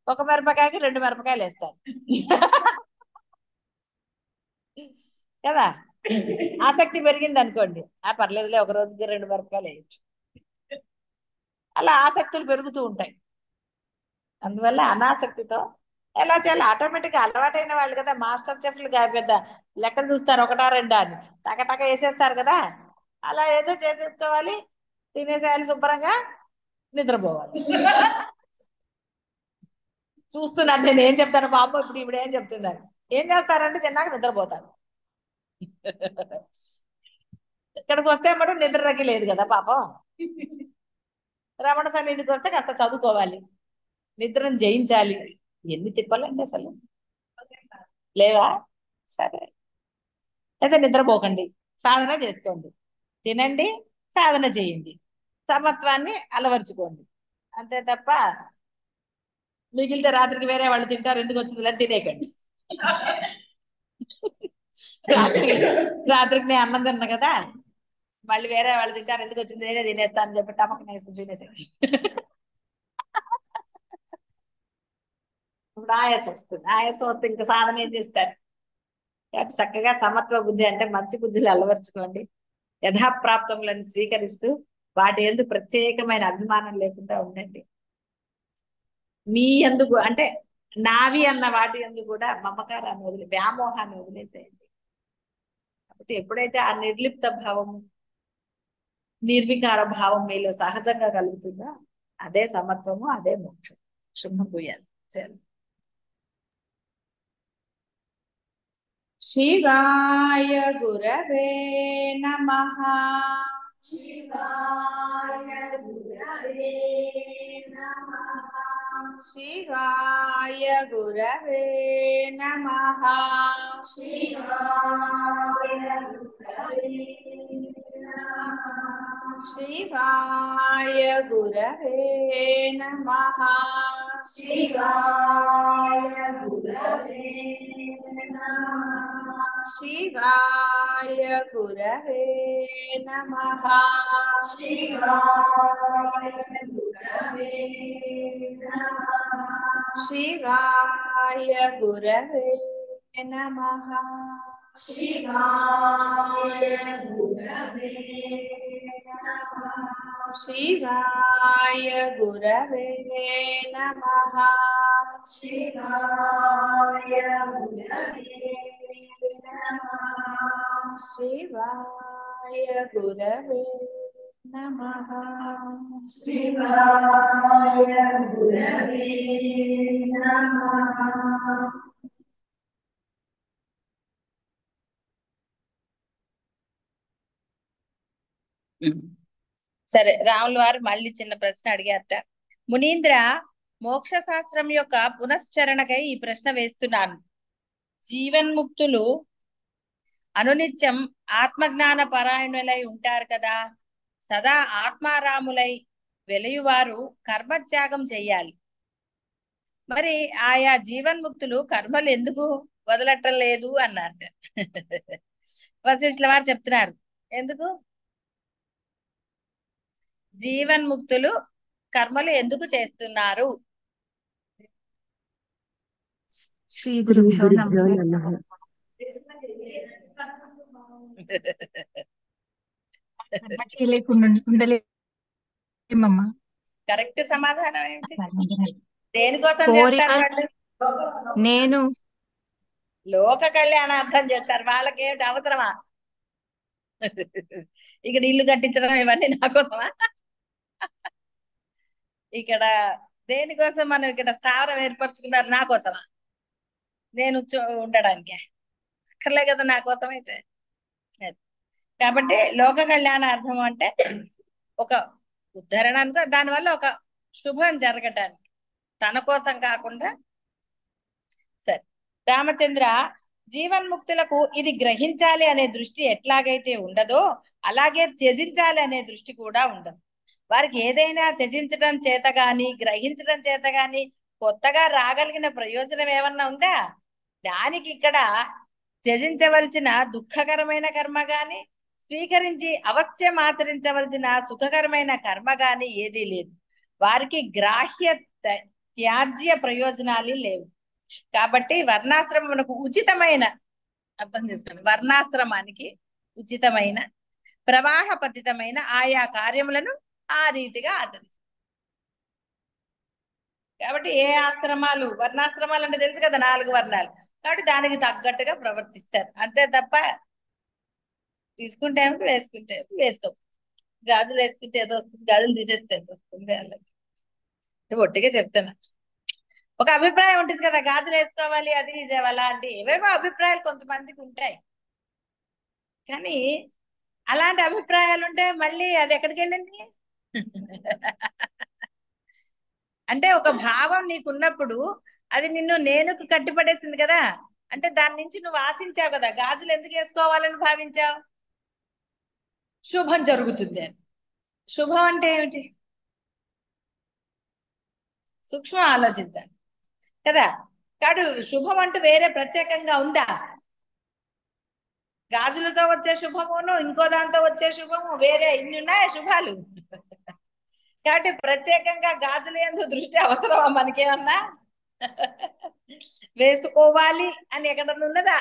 ఒక మిరపకాయకి 2 మిరపకాయలు వేస్తారు కదా. ఆసక్తి పెరిగింది అనుకోండి, పర్లేదులే ఒక రోజుకి 2 మిరపకాయలు వేయచ్చు. అలా ఆసక్తులు పెరుగుతూ ఉంటాయి. అందువల్ల అనాసక్తితో ఎలా చేయాలి. ఆటోమేటిక్గా అలవాటైన వాళ్ళు కదా, మాస్టర్ చెఫ్లు పెద్ద లెక్కలు చూస్తారు, 1, 2 అని టకటక వేసేస్తారు కదా. అలా ఏదో చేసేసుకోవాలి, తినేసేయాలి, శుభ్రంగా నిద్రపోవాలి. చూస్తున్నాను నేను ఏం చెప్తాను బాబు, ఇప్పుడు ఏం చెప్తున్నారు. ఏం చేస్తారంటే తిన్నాక నిద్రపోతారు. ఇక్కడికి వస్తే కూడా నిద్ర రగి లేదు కదా పాపం. రమణ సన్నిధికి వస్తే కాస్త చదువుకోవాలి, నిద్రను జయించాలి. ఎన్ని తిప్పాలండి అసలు. లేవా? సరే అయితే నిద్రపోకండి. సాధన చేసుకోండి, తినండి, సాధన చేయండి, సమత్వాన్ని అలవర్చుకోండి. అంతే తప్ప మిగిలితే రాత్రికి వేరే వాళ్ళు తింటారు ఎందుకు వచ్చింది లేదు తినేకండి. రాత్రికి నేను అన్నం తిన్నా కదా, మళ్ళీ వేరే వాళ్ళు తింటారు ఎందుకు వచ్చింది నేనే తినేస్తాను అని చెప్పి టమకం వేసుకుని తినేసేయండి. ఇప్పుడు ఆయాసం వస్తుంది, ఆయాసం వస్తే ఇంకా సాధన ఏం చేస్తారు? కాబట్టి చక్కగా సమత్వ బుద్ధి అంటే మంచి బుద్ధులు అలవర్చుకోండి. యథాప్రాప్తములను స్వీకరిస్తూ వాటి యందు ప్రత్యేకమైన అభిమానం లేకుండా ఉండండి. మీ యందు అంటే నావి అన్న వాటి యందు కూడా మమకారాన్ని వదిలి వ్యామోహాన్ని వదిలేసేయండి. కాబట్టి ఎప్పుడైతే ఆ నిర్లిప్త భావము నిర్వికార భావం మీలో సహజంగా కలుగుతుందో అదే సమత్వము, అదే మోక్షం. శుభం భూయాలు. శివాయ గురవే నమః. శివాయ గురవే నమః. శివాయ గురవే నమః. శివాయ గురవే నమః. శివాయ గురవే నమః. శివాయ గురవే నమః. శివాయ గురవే నమః. శివాయ గురవే నమః. శివాయ గురవే నమః. శివాయ గురవే నమః. శివాయ గురవే నమః. శివాయ గురవే నమః. శివాయ గురవే నమః. శివాయ గురవే నమః. సరే, రాముల వారు మళ్ళీ చిన్న ప్రశ్న అడిగారట. మునీంద్ర, మోక్ష శాస్త్రం యొక్క పునశ్చరణకై ఈ ప్రశ్న వేస్తున్నాను. జీవన్ముక్తులు అనునిత్యం ఆత్మజ్ఞాన పరాయణులై ఉంటారు కదా, సదా ఆత్మారాములై వెలయువారు కర్మత్యాగం చెయ్యాలి. మరి ఆయా జీవన్ముక్తులు కర్మలు ఎందుకు వదలటం లేదు అన్నారట. వశిష్ఠుల వారు చెప్తున్నారు ఎందుకు జీవన్ముక్తులు కర్మలు ఎందుకు చేస్తున్నారు. శ్రీ గురుభ్యో గురుభ్యో నమః. నమః. కర్మ చేయలేకుండా ఉండలేమమ్మా. కరెక్ట్ సమాధానం ఏమిటి? దేనికోసం కోరిక చేస్తారు వాళ్ళు? నేను లోక కళ్యాణార్థం చేస్తారు. వాళ్ళకేమిటి అవసరమా? ఇక్కడ ఇల్లు కట్టించడం ఇవన్నీ నా కోసమా? ఇక్కడ దేనికోసం మనం ఇక్కడ స్థావరం ఏర్పరచుకున్నారు? నా కోసమా? నేను ఉండడానికే అక్కర్లే కదా నా కోసం అయితే. కాబట్టి లోక కళ్యాణార్థం అంటే ఒక ఉద్ధరణ అనుకో, దానివల్ల ఒక శుభం జరగటానికి, తన కోసం కాకుండా. సరే రామచంద్ర, జీవన్ముక్తులకు ఇది గ్రహించాలి అనే దృష్టి ఎట్లాగైతే ఉండదో అలాగే త్యజించాలి అనే దృష్టి కూడా ఉండదు. వారికి ఏదైనా త్యజించడం చేత గాని గ్రహించడం చేత గాని కొత్తగా రాగలిగిన ప్రయోజనం ఏమన్నా ఉందా? దానికి ఇక్కడ త్యజించవలసిన దుఃఖకరమైన కర్మ గాని స్వీకరించి అవశ్యం ఆచరించవలసిన సుఖకరమైన కర్మ గాని ఏదీ లేదు. వారికి గ్రాహ్య త్యాజ్య ప్రయోజనాలు లేవు. కాబట్టి వర్ణాశ్రమమునకు ఉచితమైన, అర్థం చేసుకోండి, వర్ణాశ్రమానికి ఉచితమైన ప్రవాహ పతితమైన ఆయా కార్యములను ఆ రీతిగా ఆచరిస్తారు. కాబట్టి ఏ ఆశ్రమాలు, వర్ణాశ్రమాలు అంటే తెలుసు కదా, 4 వర్ణాలు, కాబట్టి దానికి తగ్గట్టుగా ప్రవర్తిస్తారు. అంతే తప్ప తీసుకుంటే ఏమిటి, వేసుకుంటే వేసుకో, గాజులు వేసుకుంటే ఏదో వస్తుంది, గాజులు తీసేస్తే ఏదో వస్తుంది. వాళ్ళకి ఒట్టిగా చెప్తున్నా. ఒక అభిప్రాయం ఉంటుంది కదా, గాజులు వేసుకోవాలి అది ఇది అలాంటి ఏవేవో అభిప్రాయాలు కొంతమందికి ఉంటాయి. కానీ అలాంటి అభిప్రాయాలు ఉంటే మళ్ళీ అది ఎక్కడికి వెళ్ళింది? అంటే ఒక భావం నీకున్నప్పుడు అది నిన్ను నేనుకు కట్టిపడేసింది కదా, అంటే దాని నుంచి నువ్వు ఆశించావు కదా, గాజులు ఎందుకు వేసుకోవాలని భావించావు? శుభం జరుగుతుంది అని. శుభం అంటే ఏమిటి? సూక్ష్మం ఆలోచించండి కదా. కాదు, శుభం అంటూ వేరే ప్రత్యేకంగా ఉందా? గాజులతో వచ్చే శుభమును ఇంకో దాంతో వచ్చే శుభము వేరే ఇన్ని ఉన్నాయా శుభాలు? కాబట్టి ప్రత్యేకంగా గాజుల యందు దృష్టి అవసరమా మనకేమన్నా? వేసుకోవాలి అని ఎక్కడన్నా ఉన్నదా?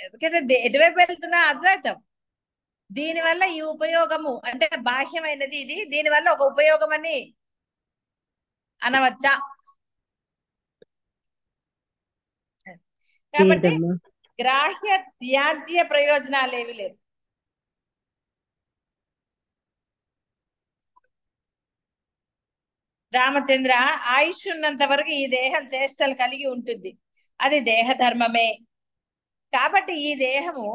ఎందుకంటే ఎటువైపు వెళ్తున్నా అద్వైతం. దీనివల్ల ఈ ఉపయోగము అంటే బాహ్యమైనది ఇది, దీనివల్ల ఒక ఉపయోగం అని అనవచ్చా? కాబట్టి లేదమ్మా. గ్రాహ్య త్యాజ్య ప్రయోజనాలు ఏవి లేవు. రామచంద్ర, ఆయుష్ ఉన్నంత వరకు ఈ దేహం చేష్టలు కలిగి ఉంటుంది, అది దేహ ధర్మమే. కాబట్టి ఈ దేహము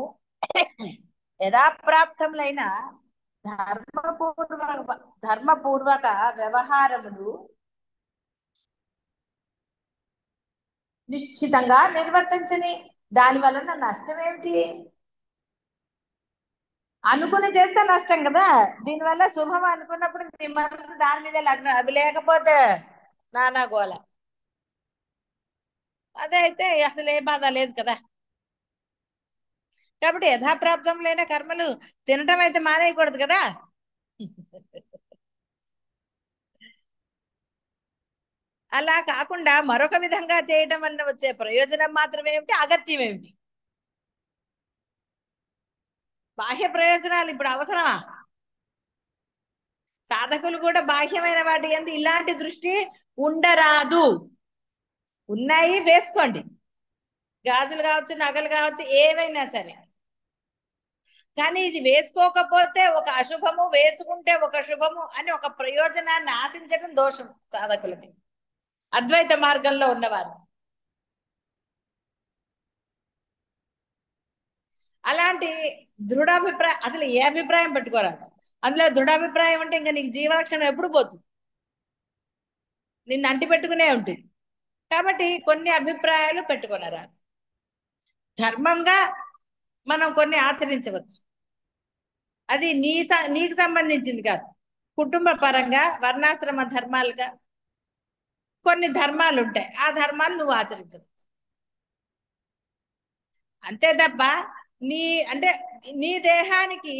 యథాప్రాప్తములైన ధర్మపూర్వక వ్యవహారములు నిశ్చితంగా నిర్వర్తించని. దాని వలన నష్టం ఏమిటి? అనుకుని చేస్తే నష్టం కదా. దీనివల్ల శుభం అనుకున్నప్పుడు నీ మనసు దాని మీద లగ్నం, అవి లేకపోతే నానా గోల. అదే అయితే అసలు ఏ బాధ లేదు కదా. కాబట్టి యథాప్రాప్తం లేని కర్మలు తినటం అయితే మానేయకూడదు కదా. అలా కాకుండా మరొక విధంగా చేయటం వలన వచ్చే ప్రయోజనం మాత్రం ఏమిటి, అగత్యం ఏమిటి? బాహ్య ప్రయోజనాలు ఇప్పుడు అవసరమా? సాధకులు కూడా బాహ్యమైన వాటి యందు ఇలాంటి దృష్టి ఉండరాదు. ఉన్నాయి, వేసుకోండి. గాజులు కావచ్చు, నగలు కావచ్చు, ఏవైనా సరే. కానీ ఇది వేసుకోకపోతే ఒక అశుభము, వేసుకుంటే ఒక శుభము అని ఒక ప్రయోజనాన్ని ఆశించడం దోషం సాధకులకి, అద్వైత మార్గంలో ఉన్నవారు. అలాంటి దృఢాభిప్రాయం అసలు ఏ అభిప్రాయం పెట్టుకోరాదు. అందులో దృఢాభిప్రాయం ఉంటే ఇంకా నీకు జీవలక్షణం ఎప్పుడు పోతుంది, నిన్ను అంటి పెట్టుకునే ఉంటుంది. కాబట్టి కొన్ని అభిప్రాయాలు పెట్టుకునరాదు. ధర్మంగా మనం కొన్ని ఆచరించవచ్చు, అది నీకు సంబంధించింది కాదు. కుటుంబ పరంగా వర్ణాశ్రమ ధర్మాలుగా కొన్ని ధర్మాలు ఉంటాయి, ఆ ధర్మాలు నువ్వు ఆచరించవచ్చు. అంతే తప్ప నీ అంటే నీ దేహానికి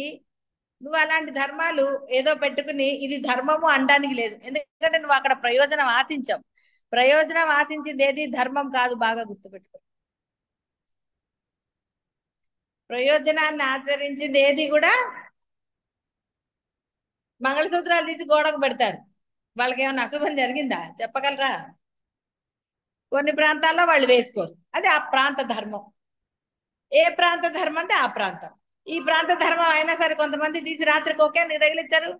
నువ్వు అలాంటి ధర్మాలు ఏదో పెట్టుకుని ఇది ధర్మము అనడానికి లేదు. ఎందుకంటే నువ్వు అక్కడ ప్రయోజనం ఆశించావు. ప్రయోజనం ఆశించింది ఏది ధర్మం కాదు, బాగా గుర్తుపెట్టుకో. ప్రయోజనాన్ని ఆచరించింది ఏది కూడా మంగళసూత్రాలు తీసి గోడకు పెడతారు. వాళ్ళకి ఏమైనా అశుభం జరిగిందా చెప్పగలరా? కొన్ని ప్రాంతాల్లో వాళ్ళు వేసుకోరు, అది ఆ ప్రాంత ధర్మం. ఏ ప్రాంత ధర్మం అంటే ఆ ప్రాంతం. ఈ ప్రాంత ధర్మం అయినా సరే కొంతమంది తీసి రాత్రికి ఒకే నీకు తగిలిచ్చారు,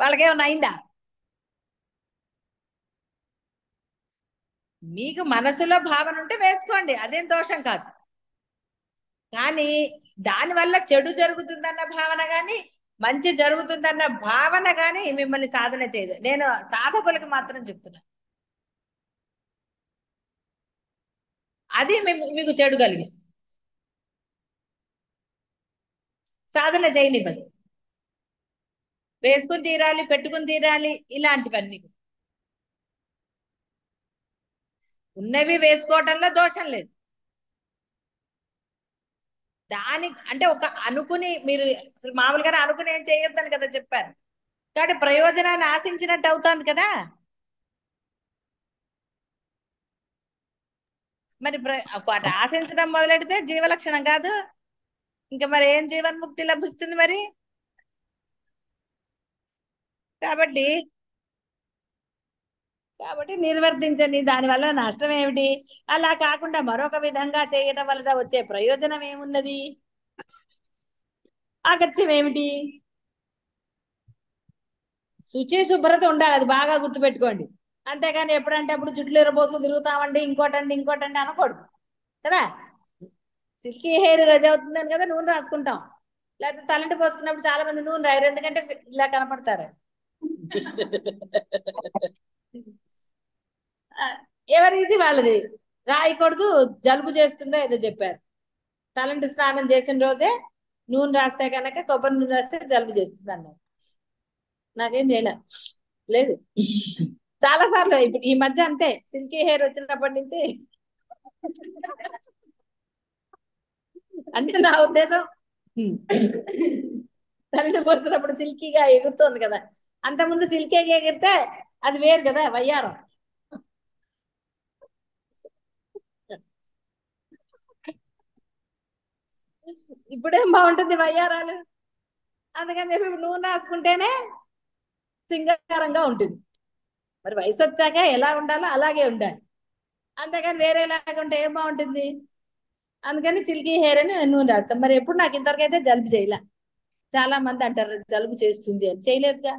వాళ్ళకేమన్నా అయిందా? మీకు మనసులో భావన ఉంటే వేసుకోండి, అదేం దోషం కాదు. కానీ దానివల్ల చెడు జరుగుతుందన్న భావన గాని మంచి జరుగుతుందన్న భావన గాని మిమ్మల్ని సాధన చేయదు. నేను సాధకులకు మాత్రం చెప్తున్నా, అది మీకు చెడు కలిగిస్తుంది, సాధన చేయనివ్వదు. వేసుకుని తీరాలి, పెట్టుకుని తీరాలి, ఇలాంటివన్నీ ఉన్నవి వేసుకోవటంలో దోషం లేదు. దాని అంటే ఒక అనుకుని మీరు అసలు మామూలుగానే అనుకుని ఏం చేయొద్దని కదా చెప్పారు. కాబట్టి ప్రయోజనాన్ని ఆశించినట్టు అవుతుంది కదా. మరి ఒకటి ఆశించడం మొదలెడితే జీవలక్షణం కాదు, ఇంకా మరి ఏం జీవన్ముక్తి లభిస్తుంది మరి? కాబట్టి నిర్వర్తించండి, దానివల్ల నష్టం ఏమిటి? అలా కాకుండా మరొక విధంగా చేయడం వల్ల వచ్చే ప్రయోజనం ఏమున్నది, అగత్యం ఏమిటి? శుచి శుభ్రత ఉండాలి, అది బాగా గుర్తుపెట్టుకోండి. అంతేగాని ఎప్పుడంటే అప్పుడు జుట్లు ఎరబోసు తిరుగుతామండి, ఇంకోటండి అనకూడదు కదా. సిల్కీ హెయిర్ అది అవుతుందని కదా నూనె రాసుకుంటాం, లేకపోతే తలంటి పోసుకున్నప్పుడు చాలా మంది నూనె రాయరు, ఎందుకంటే ఇలా కనపడతారు. ఎవరిది వాళ్ళది రాయకూడదు, జలుబు చేస్తుందో ఏదో చెప్పారు. తలంటి స్నానం చేసిన రోజే నూనె రాస్తే కనుక కొబ్బరి నూనె రాస్తే జలుబు చేస్తుంది అన్నారు. నాకేం చేయలే లేదు. చాలా సార్లు ఇప్పుడు ఈ మధ్య అంతే, సిల్కీ హెయిర్ వచ్చినప్పటి నుంచి అంటే నా ఉద్దేశం తల్లిని పోసినప్పుడు సిల్కీగా ఎగురుతోంది కదా, అంతకుముందు సిల్కీగా ఎగిరితే అది వేరు కదా వయ్యారం. ఇప్పుడేం బాగుంటుంది వయ్యారాలు, అందుకని చెప్పి ఇప్పుడు నూనె రాసుకుంటేనే సింగారంగా ఉంటుంది. మరి వయసు వచ్చాక ఎలా ఉండాలో అలాగే ఉండాలి, అంతేగాని వేరేలాగా ఉంటే ఏం బాగుంటుంది. అందుకని సిల్కీ హెయిర్ అని నూనె రాస్తాం. మరి ఎప్పుడు నాకు ఇంతవరకైతే జలుబు చేయలే. చాలా మంది అంటారు జలుబు చేస్తుంది అని, చేయలేదుగా.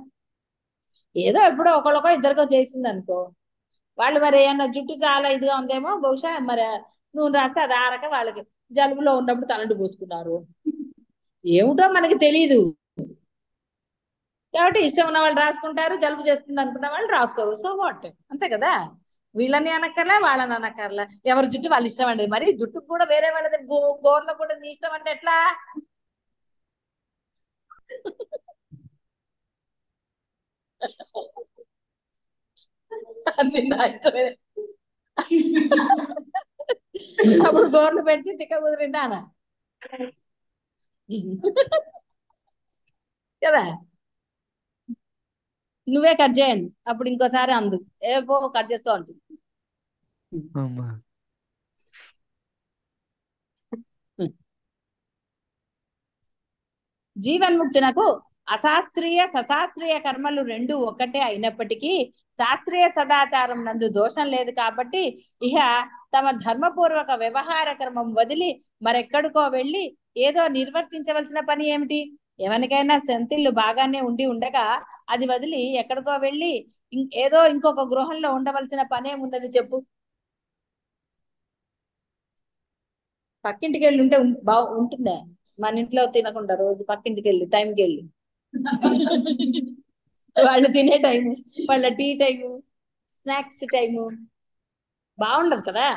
ఏదో ఎప్పుడో ఒకళ్ళకో ఇద్దరికో చేసింది అనుకో, వాళ్ళు మరి ఏమన్నా జుట్టు చాలా ఇదిగా ఉందేమో బహుశా, మరి నూనె రాస్తే అది ఆరక వాళ్ళకి జలుబులో ఉన్నప్పుడు తలంటు పూసుకున్నారు, ఏమిటో మనకి తెలియదు. కాబట్టి ఇష్టం ఉన్న వాళ్ళు రాసుకుంటారు, జలుబు చేస్తుంది అనుకున్న వాళ్ళు రాసుకోరు. సో వాట్, అంతే కదా. వీళ్ళని అనక్కర్లే వాళ్ళని అనక్కర్లే, ఎవరి జుట్టు వాళ్ళు ఇష్టం అండి. మరి జుట్టుకు కూడా వేరే వాళ్ళది గోర్లో కూడా నీ ఇష్టం అంటే ఎట్లా? అన్ని నా ఇష్టమే. అప్పుడు గోర్లు పెంచి తిక్క కుదిరిందా అన కదా. నువ్వే కట్ చేయండి అప్పుడు ఇంకోసారి అందు ఏ పో కట్ చేసుకో అంటుంది. అమ్మా జీవన్ముక్తునకు అశాస్త్రీయ సశాస్త్రీయ కర్మలు రెండు ఒక్కటే అయినప్పటికీ శాస్త్రీయ సదాచారం నందు దోషం లేదు కాబట్టి ఇహ తమ ధర్మపూర్వక వ్యవహార క్రమం వదిలి మరెక్కడికో వెళ్ళి ఏదో నిర్వర్తించవలసిన పని ఏమిటి? ఎవరికైనా సొంతిల్లు బాగానే ఉండి ఉండగా అది వదిలి ఎక్కడికో వెళ్ళి ఏదో ఇంకొక గృహంలో ఉండవలసిన పనేమున్నది చెప్పు? పక్కింటికి వెళ్ళి ఉంటే ఉంటుందా? మన ఇంట్లో తినకుండా రోజు పక్కింటికి వెళ్ళి టైంకి వెళ్ళి వాళ్ళు తినే టైము, వాళ్ళ టీ టైము, స్నాక్స్ టైము బాగుండదు కదా.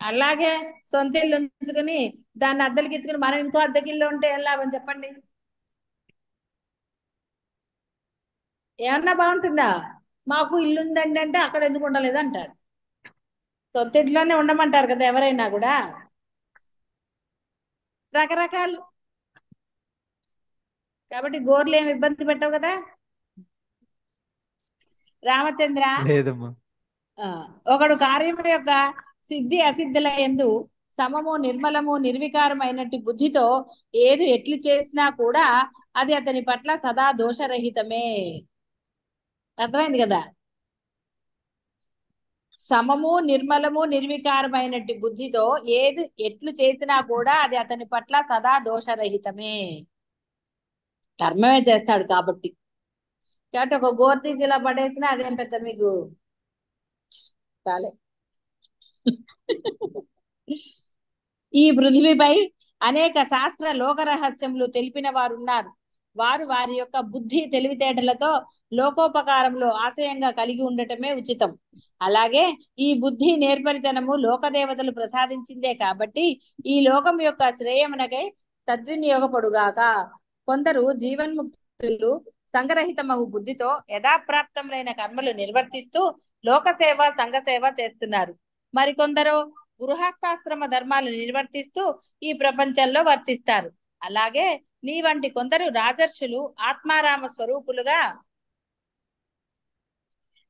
అలాగే సొంత ఇల్లు ఉంచుకుని దాన్ని అద్దెలకి ఇచ్చుకుని మనం ఇంకో అద్దెకిల్లు ఉంటే ఏం లాభం చెప్పండి? ఏమన్నా బాగుంటుందా? మాకు ఇల్లు ఉందండి అంటే అక్కడ ఎందుకు ఉండలేదు అంటారు. సొంత ఇంట్లోనే ఉండమంటారు కదా ఎవరైనా కూడా. రకరకాలు కాబట్టి గోర్లు ఏమి ఇబ్బంది పెట్టవు కదా. రామచంద్ర, లేదమ్మా. ఒకడు కార్యము యొక్క సిద్ధి అసిద్ధుల యందు సమము నిర్మలము నిర్వికారమైనట్టు బుద్ధితో ఏది ఎట్లు చేసినా కూడా అది అతని పట్ల సదా దోషరహితమే. అర్థమైంది కదా. సమము నిర్మలము నిర్వికారమైనట్టు బుద్ధితో ఏది ఎట్లు చేసినా కూడా అది అతని పట్ల సదా దోషరహితమే. కర్మమే చేస్తాడు కాబట్టి. కాబట్టి ఒక గోర్తీసిలా పడేసినా అదేం పెద్ద మీకు చాలే. ఈ పృథివీపై అనేక శాస్త్ర లోక రహస్యములు తెలిపిన వారు ఉన్నారు. వారు వారి యొక్క బుద్ధి తెలివితేటలతో లోకోపకారంలో ఆశయంగా కలిగి ఉండటమే ఉచితం. అలాగే ఈ బుద్ధి నేర్పరితనము లోకదేవతలు ప్రసాదించిందే కాబట్టి ఈ లోకం యొక్క శ్రేయమునకై తద్వినియోగపడుగాక. కొందరు జీవన్ముక్తులు సంగ్రహితమగు బుద్ధితో యథాప్రాప్తములైన కర్మలు నిర్వర్తిస్తూ లోకసేవ సంఘసేవ చేస్తున్నారు. మరికొందరు గృహస్థాశ్రమ ధర్మాలు నిర్వర్తిస్తూ ఈ ప్రపంచంలో వర్తిస్తారు. అలాగే నీ వంటి కొందరు రాజర్షులు ఆత్మారామ స్వరూపులుగా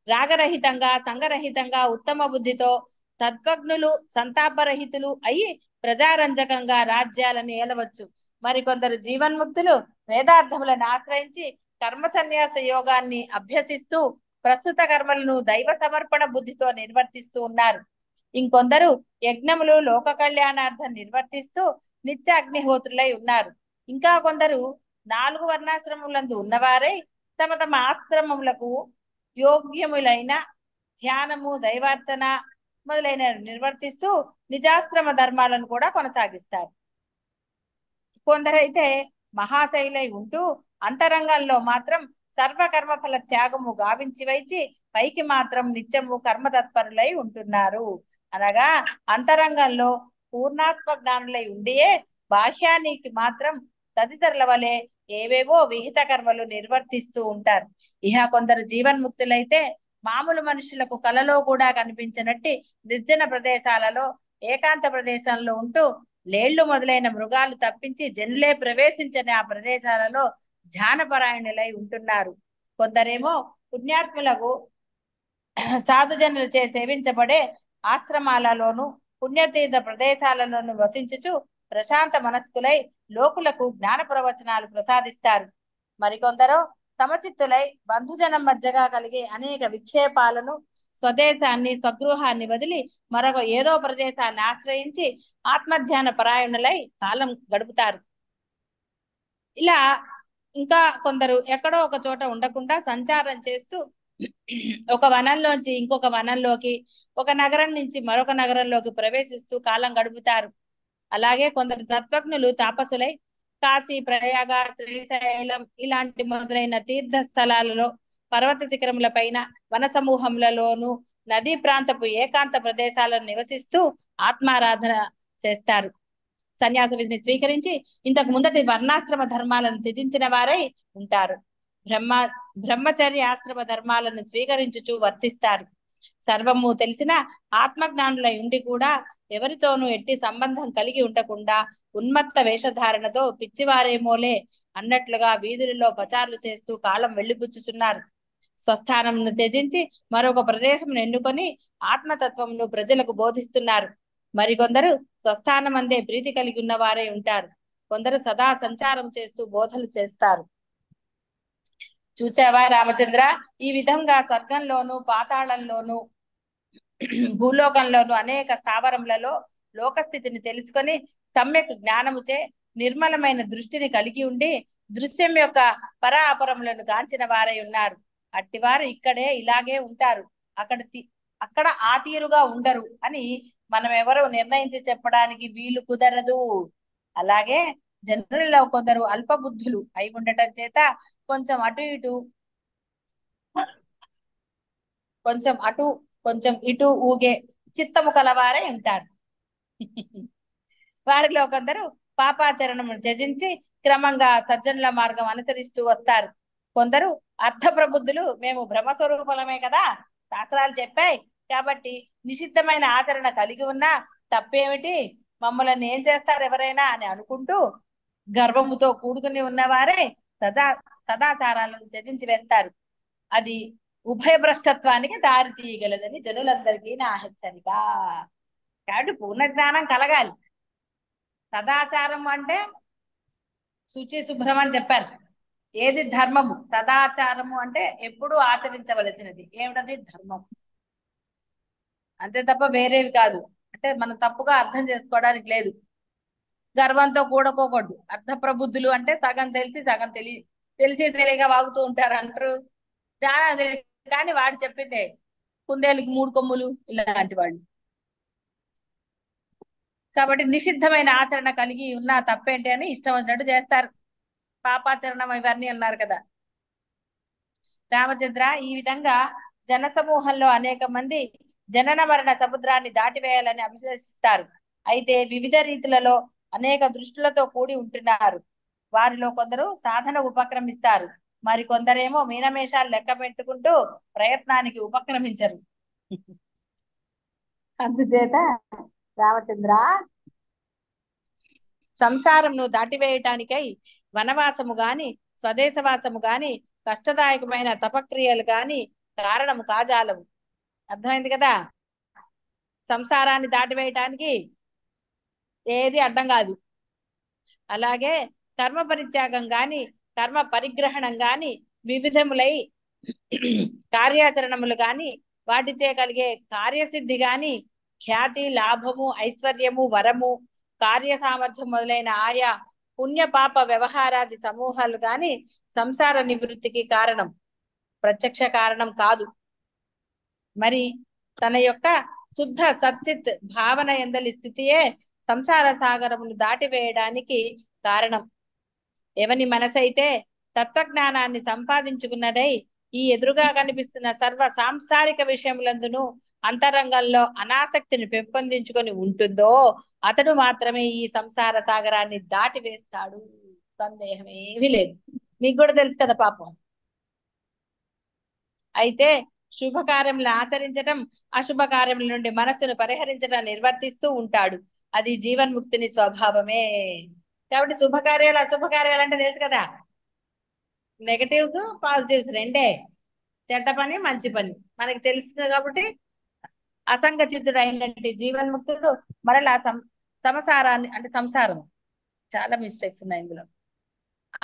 రాగరహితంగా సంఘరహితంగా ఉత్తమ బుద్ధితో తత్వజ్ఞులు సంతాపరహితులు అయి ప్రజారంజకంగా రాజ్యాలను ఏలవచ్చు. మరికొందరు జీవన్ముక్తులు వేదార్థములను ఆశ్రయించి కర్మ సన్యాస యోగాన్ని అభ్యసిస్తూ ప్రస్తుత కర్మలను దైవ సమర్పణ బుద్ధితో నిర్వర్తిస్తూ ఉన్నారు. ఇంకొందరు యజ్ఞములు లోక కళ్యాణార్థం నిర్వర్తిస్తూ నిత్య అగ్నిహోత్రులై ఉన్నారు. ఇంకా కొందరు 4 వర్ణాశ్రమములందు ఉన్నవారై తమ తమ ఆశ్రమములకు యోగ్యములైన ధ్యానము దైవార్చన మొదలైన నిర్వర్తిస్తూ నిజాశ్రమ ధర్మాలను కూడా కొనసాగిస్తారు. కొందరైతే మహాశైలై ఉంటూ అంతరంగంలో మాత్రం సర్వకర్మఫల త్యాగము గావించి వైచి పైకి మాత్రం నిత్యము కర్మతత్పరులై ఉంటున్నారు. అనగా అంతరంగంలో పూర్ణాత్మ జ్ఞానులై ఉండియే బాహ్యానికి మాత్రం తదితరుల వలె ఏవేవో విహిత కర్మలు నిర్వర్తిస్తూ ఉంటారు. ఇహ కొందరు జీవన్ముక్తులైతే మామూలు మనుషులకు కలలో కూడా కనిపించినట్టి నిర్జన ప్రదేశాలలో ఏకాంత ప్రదేశంలో ఉంటూ లేళ్లు మొదలైన మృగాలు తప్పించి జనులే ప్రవేశించని ఆ ప్రదేశాలలో ధ్యానపరాయణులై ఉంటున్నారు. కొందరేమో పుణ్యాత్ములకు సాధుజనులచే సేవించబడే ఆశ్రమాలలోను పుణ్యతీర్థ ప్రదేశాలలోను వసించుచు ప్రశాంత మనస్కులై లోకులకు జ్ఞాన ప్రవచనాలు ప్రసాదిస్తారు. మరికొందరు సమచిత్తులై బంధుజనం మధ్యగా కలిగే అనేక విక్షేపాలను స్వదేశాన్ని స్వగృహాన్ని వదిలి మరొక ఏదో ప్రదేశాన్ని ఆశ్రయించి ఆత్మధ్యాన పరాయణులై కాలం గడుపుతారు. ఇలా ఇంకా కొందరు ఎక్కడో ఒక చోట ఉండకుండా సంచారం చేస్తూ ఒక వనంలోంచి ఇంకొక వనంలోకి, ఒక నగరం నుంచి మరొక నగరంలోకి ప్రవేశిస్తూ కాలం గడుపుతారు. అలాగే కొందరు తత్వజ్ఞులు తాపసులై కాశీ, ప్రయాగ, శ్రీశైలం ఇలాంటి మొదలైన తీర్థ స్థలాలలో, పర్వత శిఖరముల పైన, వన సమూహములలోను, నదీ ప్రాంతపు ఏకాంత ప్రదేశాలను నివసిస్తూ ఆత్మారాధన చేస్తారు. సన్యాస విధిని స్వీకరించి ఇంతకు ముందటి వర్ణాశ్రమ ధర్మాలను త్యజించిన వారై ఉంటారు. బ్రహ్మచర్య ఆశ్రమ ధర్మాలను స్వీకరించుచు వర్తిస్తారు. సర్వము తెలిసిన ఆత్మజ్ఞానులై ఉండి కూడా ఎవరితోనూ ఎట్టి సంబంధం కలిగి ఉండకుండా ఉన్మత్త వేషధారణతో పిచ్చివారేమోలే అన్నట్లుగా వీధులలో పచారులు చేస్తూ కాలం వెళ్లిపుచ్చుచున్నారు. స్వస్థానమును త్యజించి మరొక ప్రదేశం ఎన్నుకొని ఆత్మతత్వమును ప్రజలకు బోధిస్తున్నారు. మరికొందరు స్వస్థానమందే ప్రీతి కలిగి ఉన్న వారై ఉంటారు. కొందరు సదా సంచారం చేస్తూ బోధలు చేస్తారు. చూచావా రామచంద్ర, ఈ విధంగా స్వర్గంలోను, పాతాళంలోను, భూలోకంలోను అనేక స్థావరములలో లోకస్థితిని తెలుసుకొని సమ్యక్ జ్ఞానముచే నిర్మలమైన దృష్టిని కలిగి ఉండి దృశ్యం యొక్క పరాపరములను గాంచిన వారై ఉన్నారు. అట్టివారు ఇక్కడే ఇలాగే ఉంటారు, అక్కడ ఆ తీరుగా ఉండరు అని మనం ఎవరు నిర్ణయించి చెప్పడానికి వీలు కుదరదు. అలాగే జనులలో కొందరు అల్పబుద్ధులు అయి ఉండటం చేత కొంచెం ఇటు ఊగే చిత్తము కలవారే ఉంటారు. వారిలో కొందరు పాపాచరణను త్యజించి క్రమంగా సజ్జనుల మార్గం అనుసరిస్తూ వస్తారు. కొందరు అర్థ ప్రబుద్ధులు, మేము బ్రహ్మస్వరూపలమే కదా, శాస్త్రాలు చెప్పాయి కాబట్టి నిషిద్ధమైన ఆచరణ కలిగి ఉన్నా తప్పేమిటి, మమ్మల్ని ఏం చేస్తారు ఎవరైనా అని అనుకుంటూ గర్వముతో కూడుకుని ఉన్నవారే సదాచారాలను త్యజించి వేస్తారు. అది ఉభయభ్రష్టత్వానికి దారి తీయగలదని జనులందరికీ నా హెచ్చరిక. కాబట్టి పూర్ణ జ్ఞానం కలగాలి. సదాచారం అంటే శుచి శుభ్రం అని చెప్పాను. ఏది ధర్మము? సదాచారము అంటే ఎప్పుడూ ఆచరించవలసినది. ఏమిటది? ధర్మం. అంతే తప్ప వేరేవి కాదు. అంటే మనం తప్పుగా అర్థం చేసుకోవడానికి లేదు. గర్వంతో కూడుకోకూడదు. అర్థ ప్రబుద్ధులు అంటే సగం తెలిసి సగం తెలిసి తెలియక వాగుతూ ఉంటారు అంటారు. కానీ వాడు చెప్పిందే కుందేలుకి 3 కొమ్ములు ఇలాంటి వాళ్ళు. కాబట్టి నిషిద్ధమైన ఆచరణ కలిగి ఉన్న తప్పేంటి అని ఇష్టం వచ్చినట్టు చేస్తారు. పాపాచరణం ఇవన్నీ అన్నారు కదా రామచంద్ర. ఈ విధంగా జన సమూహంలో అనేక మంది జనన మరణ సముద్రాన్ని దాటివేయాలని అభిలషిస్తారు. అయితే వివిధ రీతులలో అనేక దృష్టిలతో కూడి ఉంటున్నారు. వారిలో కొందరు సాధన ఉపక్రమిస్తారు, మరి కొందరేమో మీనమేషాలు లెక్క పెట్టుకుంటూ ప్రయత్నానికి ఉపక్రమించరు. అందుచేత రామచంద్ర, సంసారంను దాటివేయటానికై వనవాసము గాని స్వదేశవాసము గాని కష్టదాయకమైన తపక్రియలు గాని కారణము కాజాలవు. అర్థమైంది కదా? సంసారాన్ని దాటివేయటానికి ఏది అడ్డం కాదు. అలాగే కర్మ పరిత్యాగం గాని కర్మ పరిగ్రహణం గాని వివిధములై కార్యాచరణములు గాని వాటిచే కలిగే కార్యసిద్ధి గాని ఖ్యాతి, లాభము, ఐశ్వర్యము, వరము, కార్య సామర్థ్యం మొదలైన ఆయా పుణ్య పాప వ్యవహారాది సమూహాలు గాని సంసార నివృత్తికి కారణం, ప్రత్యక్ష కారణం కాదు. మరి తన యొక్క శుద్ధ సచ్చిత్ భావన ఎందలి స్థితియే సంసార సాగరమును దాటివేయడానికి కారణం. ఎవని మనసైతే తత్వజ్ఞానాన్ని సంపాదించుకున్నదై ఈ ఎదురుగా కనిపిస్తున్న సర్వ సాంసారిక విషయములందును అంతరంగంలో అనాసక్తిని పెంపొందించుకొని ఉంటుందో అతడు మాత్రమే ఈ సంసార సాగరాన్ని దాటి వేస్తాడు. సందేహం ఏమీ లేదు. మీకు కూడా తెలుసు కదా పాపం. అయితే శుభకార్యములను ఆచరించడం, అశుభ కార్యముల నుండి మనస్సును పరిహరించడం నిర్వర్తిస్తూ ఉంటాడు. అది జీవన్ముక్తిని స్వభావమే. కాబట్టి శుభకార్యాలు అశుభకార్యాలు అంటే తెలుసు కదా, నెగటివ్స్ పాజిటివ్స్ రెండే. చెడ్డ పని మంచి పని మనకి తెలుస్తుంది. కాబట్టి అసంగచిత్తుడు అయినటువంటి జీవన్ముక్తుడు మరలా సంసారాన్ని అంటే సంసారం చాలా మిస్టేక్స్ ఉన్నాయి ఇందులో.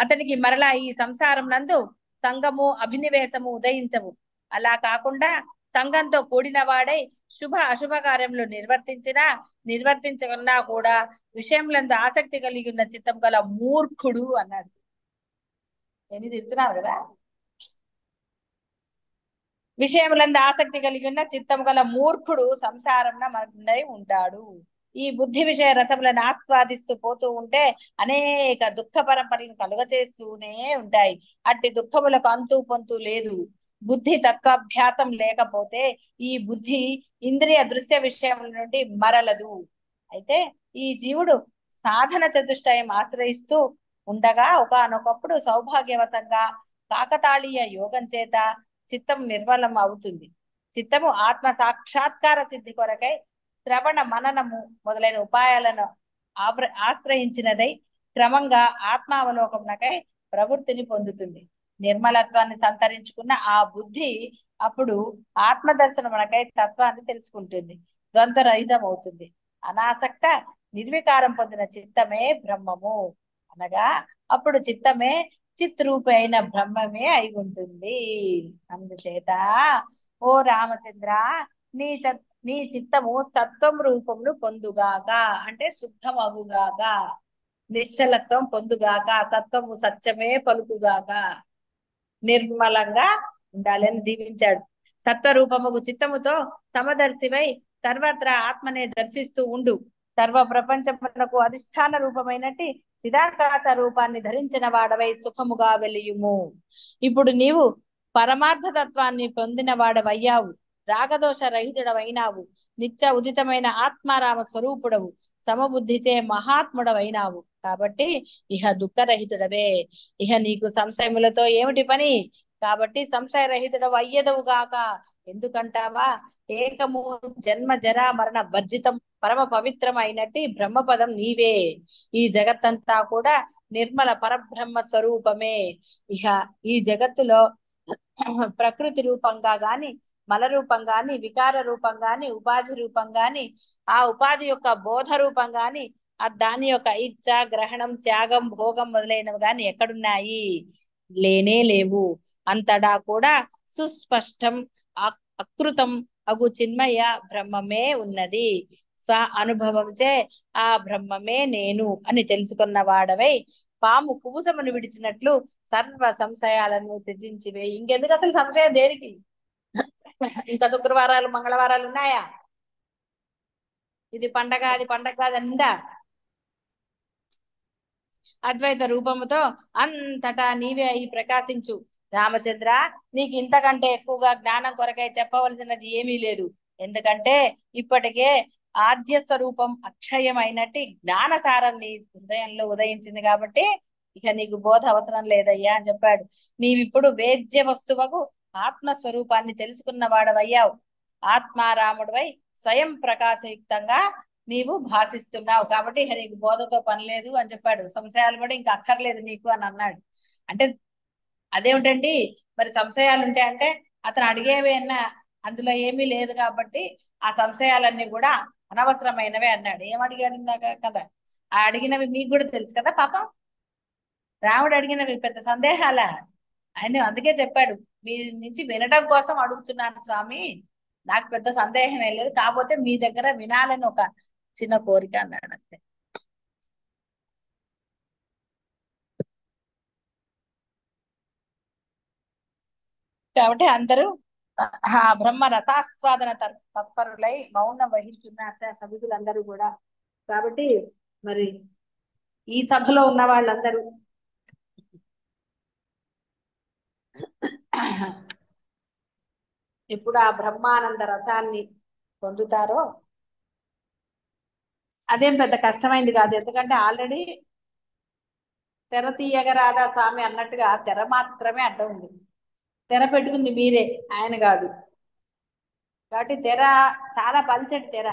అతనికి మరలా ఈ సంసారం నందు సంగము అభినివేశము ఉదయించవు. అలా కాకుండా సంఘంతో కూడిన వాడై శుభ అశుభ కార్యములు నిర్వర్తించకున్నా కూడా విషయములందు ఆసక్తి కలిగి ఉన్న చిత్తం గల మూర్ఖుడు అన్నాడు. ఎన్ని తిడుతున్నారు కదా. విషయములందు ఆసక్తి కలిగి ఉన్న చిత్తం గల మూర్ఖుడు సంసారంన మగ్నై ఉంటాడు. ఈ బుద్ధి విషయ రసములను ఆస్వాదిస్తూ పోతూ ఉంటే అనేక దుఃఖ పరంపరను కలుగచేస్తూనే ఉంటాయి. అట్టి దుఃఖములకు అంతు పొంతు లేదు. బుద్ధి తత్వాభ్యాసం లేకపోతే ఈ బుద్ధి ఇంద్రియ దృశ్య విషయముల నుండి మరలదు. అయితే ఈ జీవుడు సాధన చతుష్టయం ఆశ్రయిస్తూ ఉండగా ఒకానొకప్పుడు సౌభాగ్యవశంగా కాకతాళీయ యోగం చేత చిత్తం నిర్మలం అవుతుంది. చిత్తము ఆత్మ సాక్షాత్కార సిద్ధి కొరకై శ్రవణ మననము మొదలైన ఉపాయాలను ఆశ్రయించినదై క్రమంగా ఆత్మావలోకమునకై ప్రవృత్తిని పొందుతుంది. నిర్మలత్వాన్ని సంతరించుకున్న ఆ బుద్ధి అప్పుడు ఆత్మదర్శనమునకై తత్వాన్ని తెలుసుకుంటుంది. ద్వంద్వరహితం అవుతుంది. అనాసక్త నిర్వికారం పొందిన చిత్తమే బ్రహ్మము అనగా అప్పుడు చిత్తమే చిత్రూపి అయిన బ్రహ్మమే అయి ఉంటుంది. అందుచేత ఓ రామచంద్ర నీ చిత్తము సత్వం రూపమును పొందుగాక అంటే శుద్ధమగుగాక, నిశ్చలత్వం పొందుగాక, సత్వము సత్యమే పలుకుగాక, నిర్మలంగా ఉండాలి అని దీవించాడు. సత్వరూపముగు చిత్తముతో సమదర్శివై సర్వత్రా ఆత్మనే దర్శిస్తూ ఉండు. సర్వ ప్రపంచమునకు అధిష్టాన రూపమైనట్టి చిదాకాశ రూపాన్ని ధరించిన వాడవై సుఖముగా వెలియుము. ఇప్పుడు నీవు పరమార్థ తత్వాన్ని పొందిన వాడవయ్యావు. రాగదోష రహితుడవైనావు. నిత్య ఉదితమైన ఆత్మారామ స్వరూపుడవు. సమబుద్ధిచే మహాత్ముడవైనావు. కాబట్టి ఇహ దుఃఖరహితుడవే. ఇహ నీకు సంశయములతో ఏమిటి పని? కాబట్టి సంశయరహితుడవు అయ్యదవు గాక. ఎందుకంటావా? ఏకము జన్మ జరా మరణ వర్జితం పరమ పవిత్రం అయినట్టి బ్రహ్మపదం నీవే. ఈ జగత్తంతా కూడా నిర్మల పరబ్రహ్మ స్వరూపమే. ఇహ ఈ జగత్తులో ప్రకృతి రూపంగా గాని, మల రూపం గాని, వికార రూపం గాని, ఉపాధి రూపం గాని, ఆ ఉపాధి యొక్క బోధ రూపం గాని, దాని యొక్క ఇచ్చ, గ్రహణం, త్యాగం, భోగం మొదలైనవి గాని ఎక్కడున్నాయి? లేనే లేవు. అంతటా కూడా సుస్పష్టం అకృతం అగు చిన్మయ బ్రహ్మమే ఉన్నది. స్వ అనుభవంచే ఆ బ్రహ్మమే నేను అని తెలుసుకున్న వాడవై పాము కుబుసమును విడిచినట్లు సర్వ సంశయాలను త్యజించివే. ఇంకెందుకు అసలు సంశయం దేనికి? ఇంకా శుక్రవారాలు మంగళవారాలు ఉన్నాయా? ఇది పండగ అది పండగ కాదండా. అద్వైత రూపముతో అంతటా నీవే అయి ప్రకాశించు. రామచంద్ర, నీకు ఇంతకంటే ఎక్కువగా జ్ఞానం కొరకై చెప్పవలసినది ఏమీ లేదు. ఎందుకంటే ఇప్పటికే ఆద్య స్వరూపం అక్షయమైనట్టి జ్ఞానసారం నీ హృదయంలో ఉదయించింది. కాబట్టి ఇక నీకు బోధ అవసరం లేదయ్యా అని చెప్పాడు. నీవిప్పుడు వేద్య వస్తువుకు ఆత్మస్వరూపాన్ని తెలుసుకున్న వాడవయ్యావు. ఆత్మారాముడివై స్వయం ప్రకాశయుక్తంగా నీవు భాషిస్తున్నావు. కాబట్టి ఇక నీకు బోధతో పని లేదు అని చెప్పాడు. సంశయాలు కూడా ఇంకా అక్కర్లేదు నీకు అని అన్నాడు. అంటే అదేమిటండి మరి సంశయాలు ఉంటాయంటే అతను అడిగేవేనా అందులో ఏమీ లేదు కాబట్టి ఆ సంశయాలన్నీ కూడా అనవసరమైనవే అన్నాడు. ఏమడిగాడు ఇందాక కదా, ఆ అడిగినవి మీకు కూడా తెలుసు కదా పాపం. రాముడు అడిగినవి పెద్ద సందేహాలా? ఆయన అందుకే చెప్పాడు, మీ నుంచి వినడం కోసం అడుగుతున్నాను స్వామి, నాకు పెద్ద సందేహం ఏం లేదు, కాకపోతే మీ దగ్గర వినాలని ఒక చిన్న కోరిక అన్నాడు అంతే. కాబట్టి అందరూ ఆ బ్రహ్మ రసాస్వాదన తత్పరులై మౌనం వహించున్న సభ్యులందరూ కూడా. కాబట్టి మరి ఈ సభలో ఉన్న వాళ్ళందరూ ఎప్పుడు ఆ బ్రహ్మానంద రసాన్ని పొందుతారో అదేం పెద్ద కష్టమైంది కాదు. ఎందుకంటే ఆల్రెడీ తెర తీయగరాదా స్వామి అన్నట్టుగా తెర మాత్రమే అడ్డం ఉంది. తెర పెట్టుకుంది మీరే, ఆయన కాదు. కాబట్టి తెర చాలా పల్చటి తెర,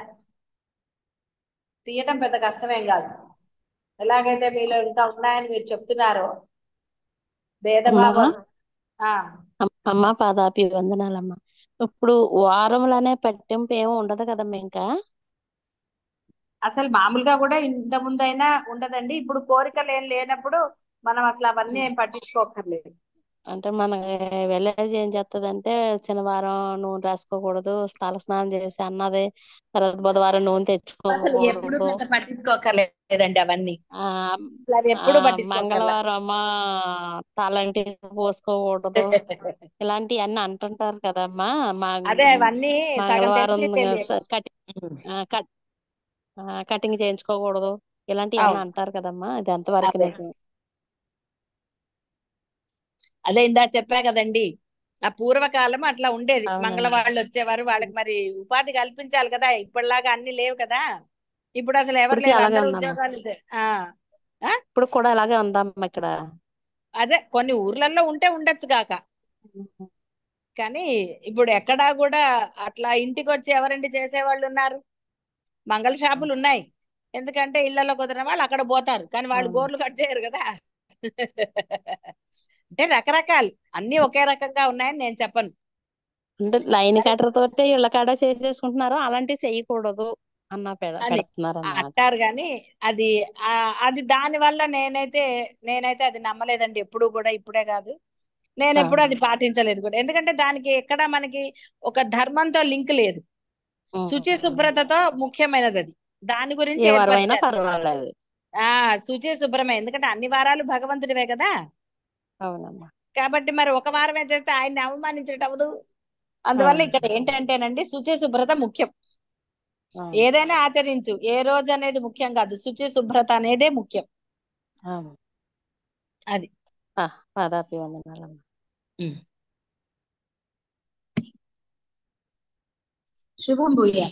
తీయటం పెద్ద కష్టమేం కాదు. ఎలాగైతే మీలో ఇంకా ఉన్నాయని మీరు చెప్తున్నారో అమ్మా భేదభావం. ఆ అమ్మ పాదాపి వందనాలమ్మా. ఇప్పుడు వారంలోనే పట్టింపు ఏమి ఉండదు కదమ్మా ఇంకా. అసలు మామూలుగా కూడా ఇంత ముందైనా ఉండదండి. ఇప్పుడు కోరికలు ఏం లేనప్పుడు మనం అసలు అవన్నీ ఏం పట్టించుకోకర్లేదు. అంటే మన విలేజ్ ఏం చేస్తదంటే శనివారం నూనె రాసుకోకూడదు, తల స్నానం చేసి అన్నది, తర్వాత బుధవారం నూనె అసలు ఎప్పుడు తెచ్చుకోకూడదు, పెద్ద పట్టించుకోకర్లేదండి అవన్నీ. ఆ అసలు అవి ఆ ఎప్పుడు పట్టించుకోకర్లా. మంగళవారం తలంటి పోసుకోకూడదు, ఇలాంటివన్నీ అంటుంటారు కదమ్మా. అదే అవన్నీ సగం మంగళవారం తెలిసి తెలియక. కటి కట్ కటింగ్ చేయించుకోకూడదు, ఇలాంటివన్నీ అవును. అంటారు కదమ్మా. ఇది ఎంతవరకు అదే నిజం? అదే ఇందా చెప్పా కదండి, ఆ పూర్వకాలం అట్లా ఉండేది. అవునమ్మా. మంగళవాళ్ళు వచ్చేవారు, వాళ్ళకి మరి ఉపాధి కల్పించాలి కదా. ఇప్పటిలాగా అన్ని లేవు కదా. ఇప్పుడు అసలు ఎవరు ఇప్పటికీ లేరు, అలాగే అందరూ ఉందమ్మా. ఉద్యోగాలు ఆ ఆ? ఇప్పుడు కూడా అలాగే ఉందమ్మా ఇక్కడ. అదే కొన్ని ఊర్లలో ఉంటే ఉండొచ్చు కాక, కానీ ఇప్పుడు ఎక్కడా కూడా అట్లా ఇంటికి వచ్చి ఎవరండి చేసేవాళ్ళు ఉన్నారు. మంగళ షాపులు ఉన్నాయి, ఎందుకంటే ఇళ్లలో కుదిరిన వాళ్ళు అక్కడ పోతారు, కానీ వాళ్ళు గోర్లు కట్ చేయరు కదా. అంటే రకరకాలు అన్ని ఒకే రకంగా ఉన్నాయని నేను చెప్పను. అంటే లైన్ కట్టర్ తోటి ఇళ్ళ కాడ చేసేసుకుంటున్నారు, అలాంటివి చేయకూడదు అన్న అని పెడుతున్నారు అన్నమాట. అంటారు కానీ అది అది దాని వల్ల నేనైతే అది నమ్మలేదండి ఎప్పుడు కూడా. ఇప్పుడే కాదు, నేను ఎప్పుడు అది పాటించలేదు కూడా. ఎందుకంటే దానికి ఎక్కడ మనకి ఒక ధర్మంతో లింక్ లేదు. శుచి శుభ్రతతో ముఖ్యమైనది అది, దాని గురించి ఏ వారమైనా ఏర్పరిచారు. పర్వాలేదు. శుచి శుభ్రమే, ఎందుకంటే అన్ని వారాలు భగవంతుడివే కదా. అవునమ్మా. కాబట్టి మరి ఒక వారమే చేస్తే ఆయన్ని అవమానించడం అవ్వదు. అందువల్ల ఇక్కడ ఏంటంటేనండి, శుచి శుభ్రత ముఖ్యం. ఏదైనా ఆచరించు, ఏ రోజు అనేది ముఖ్యం కాదు, శుచి శుభ్రత అనేదే ముఖ్యం. అది పాదాపి వందనాలమ్మా. శుభం భూయా.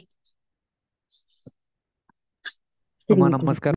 అమ్మా నమస్కారం.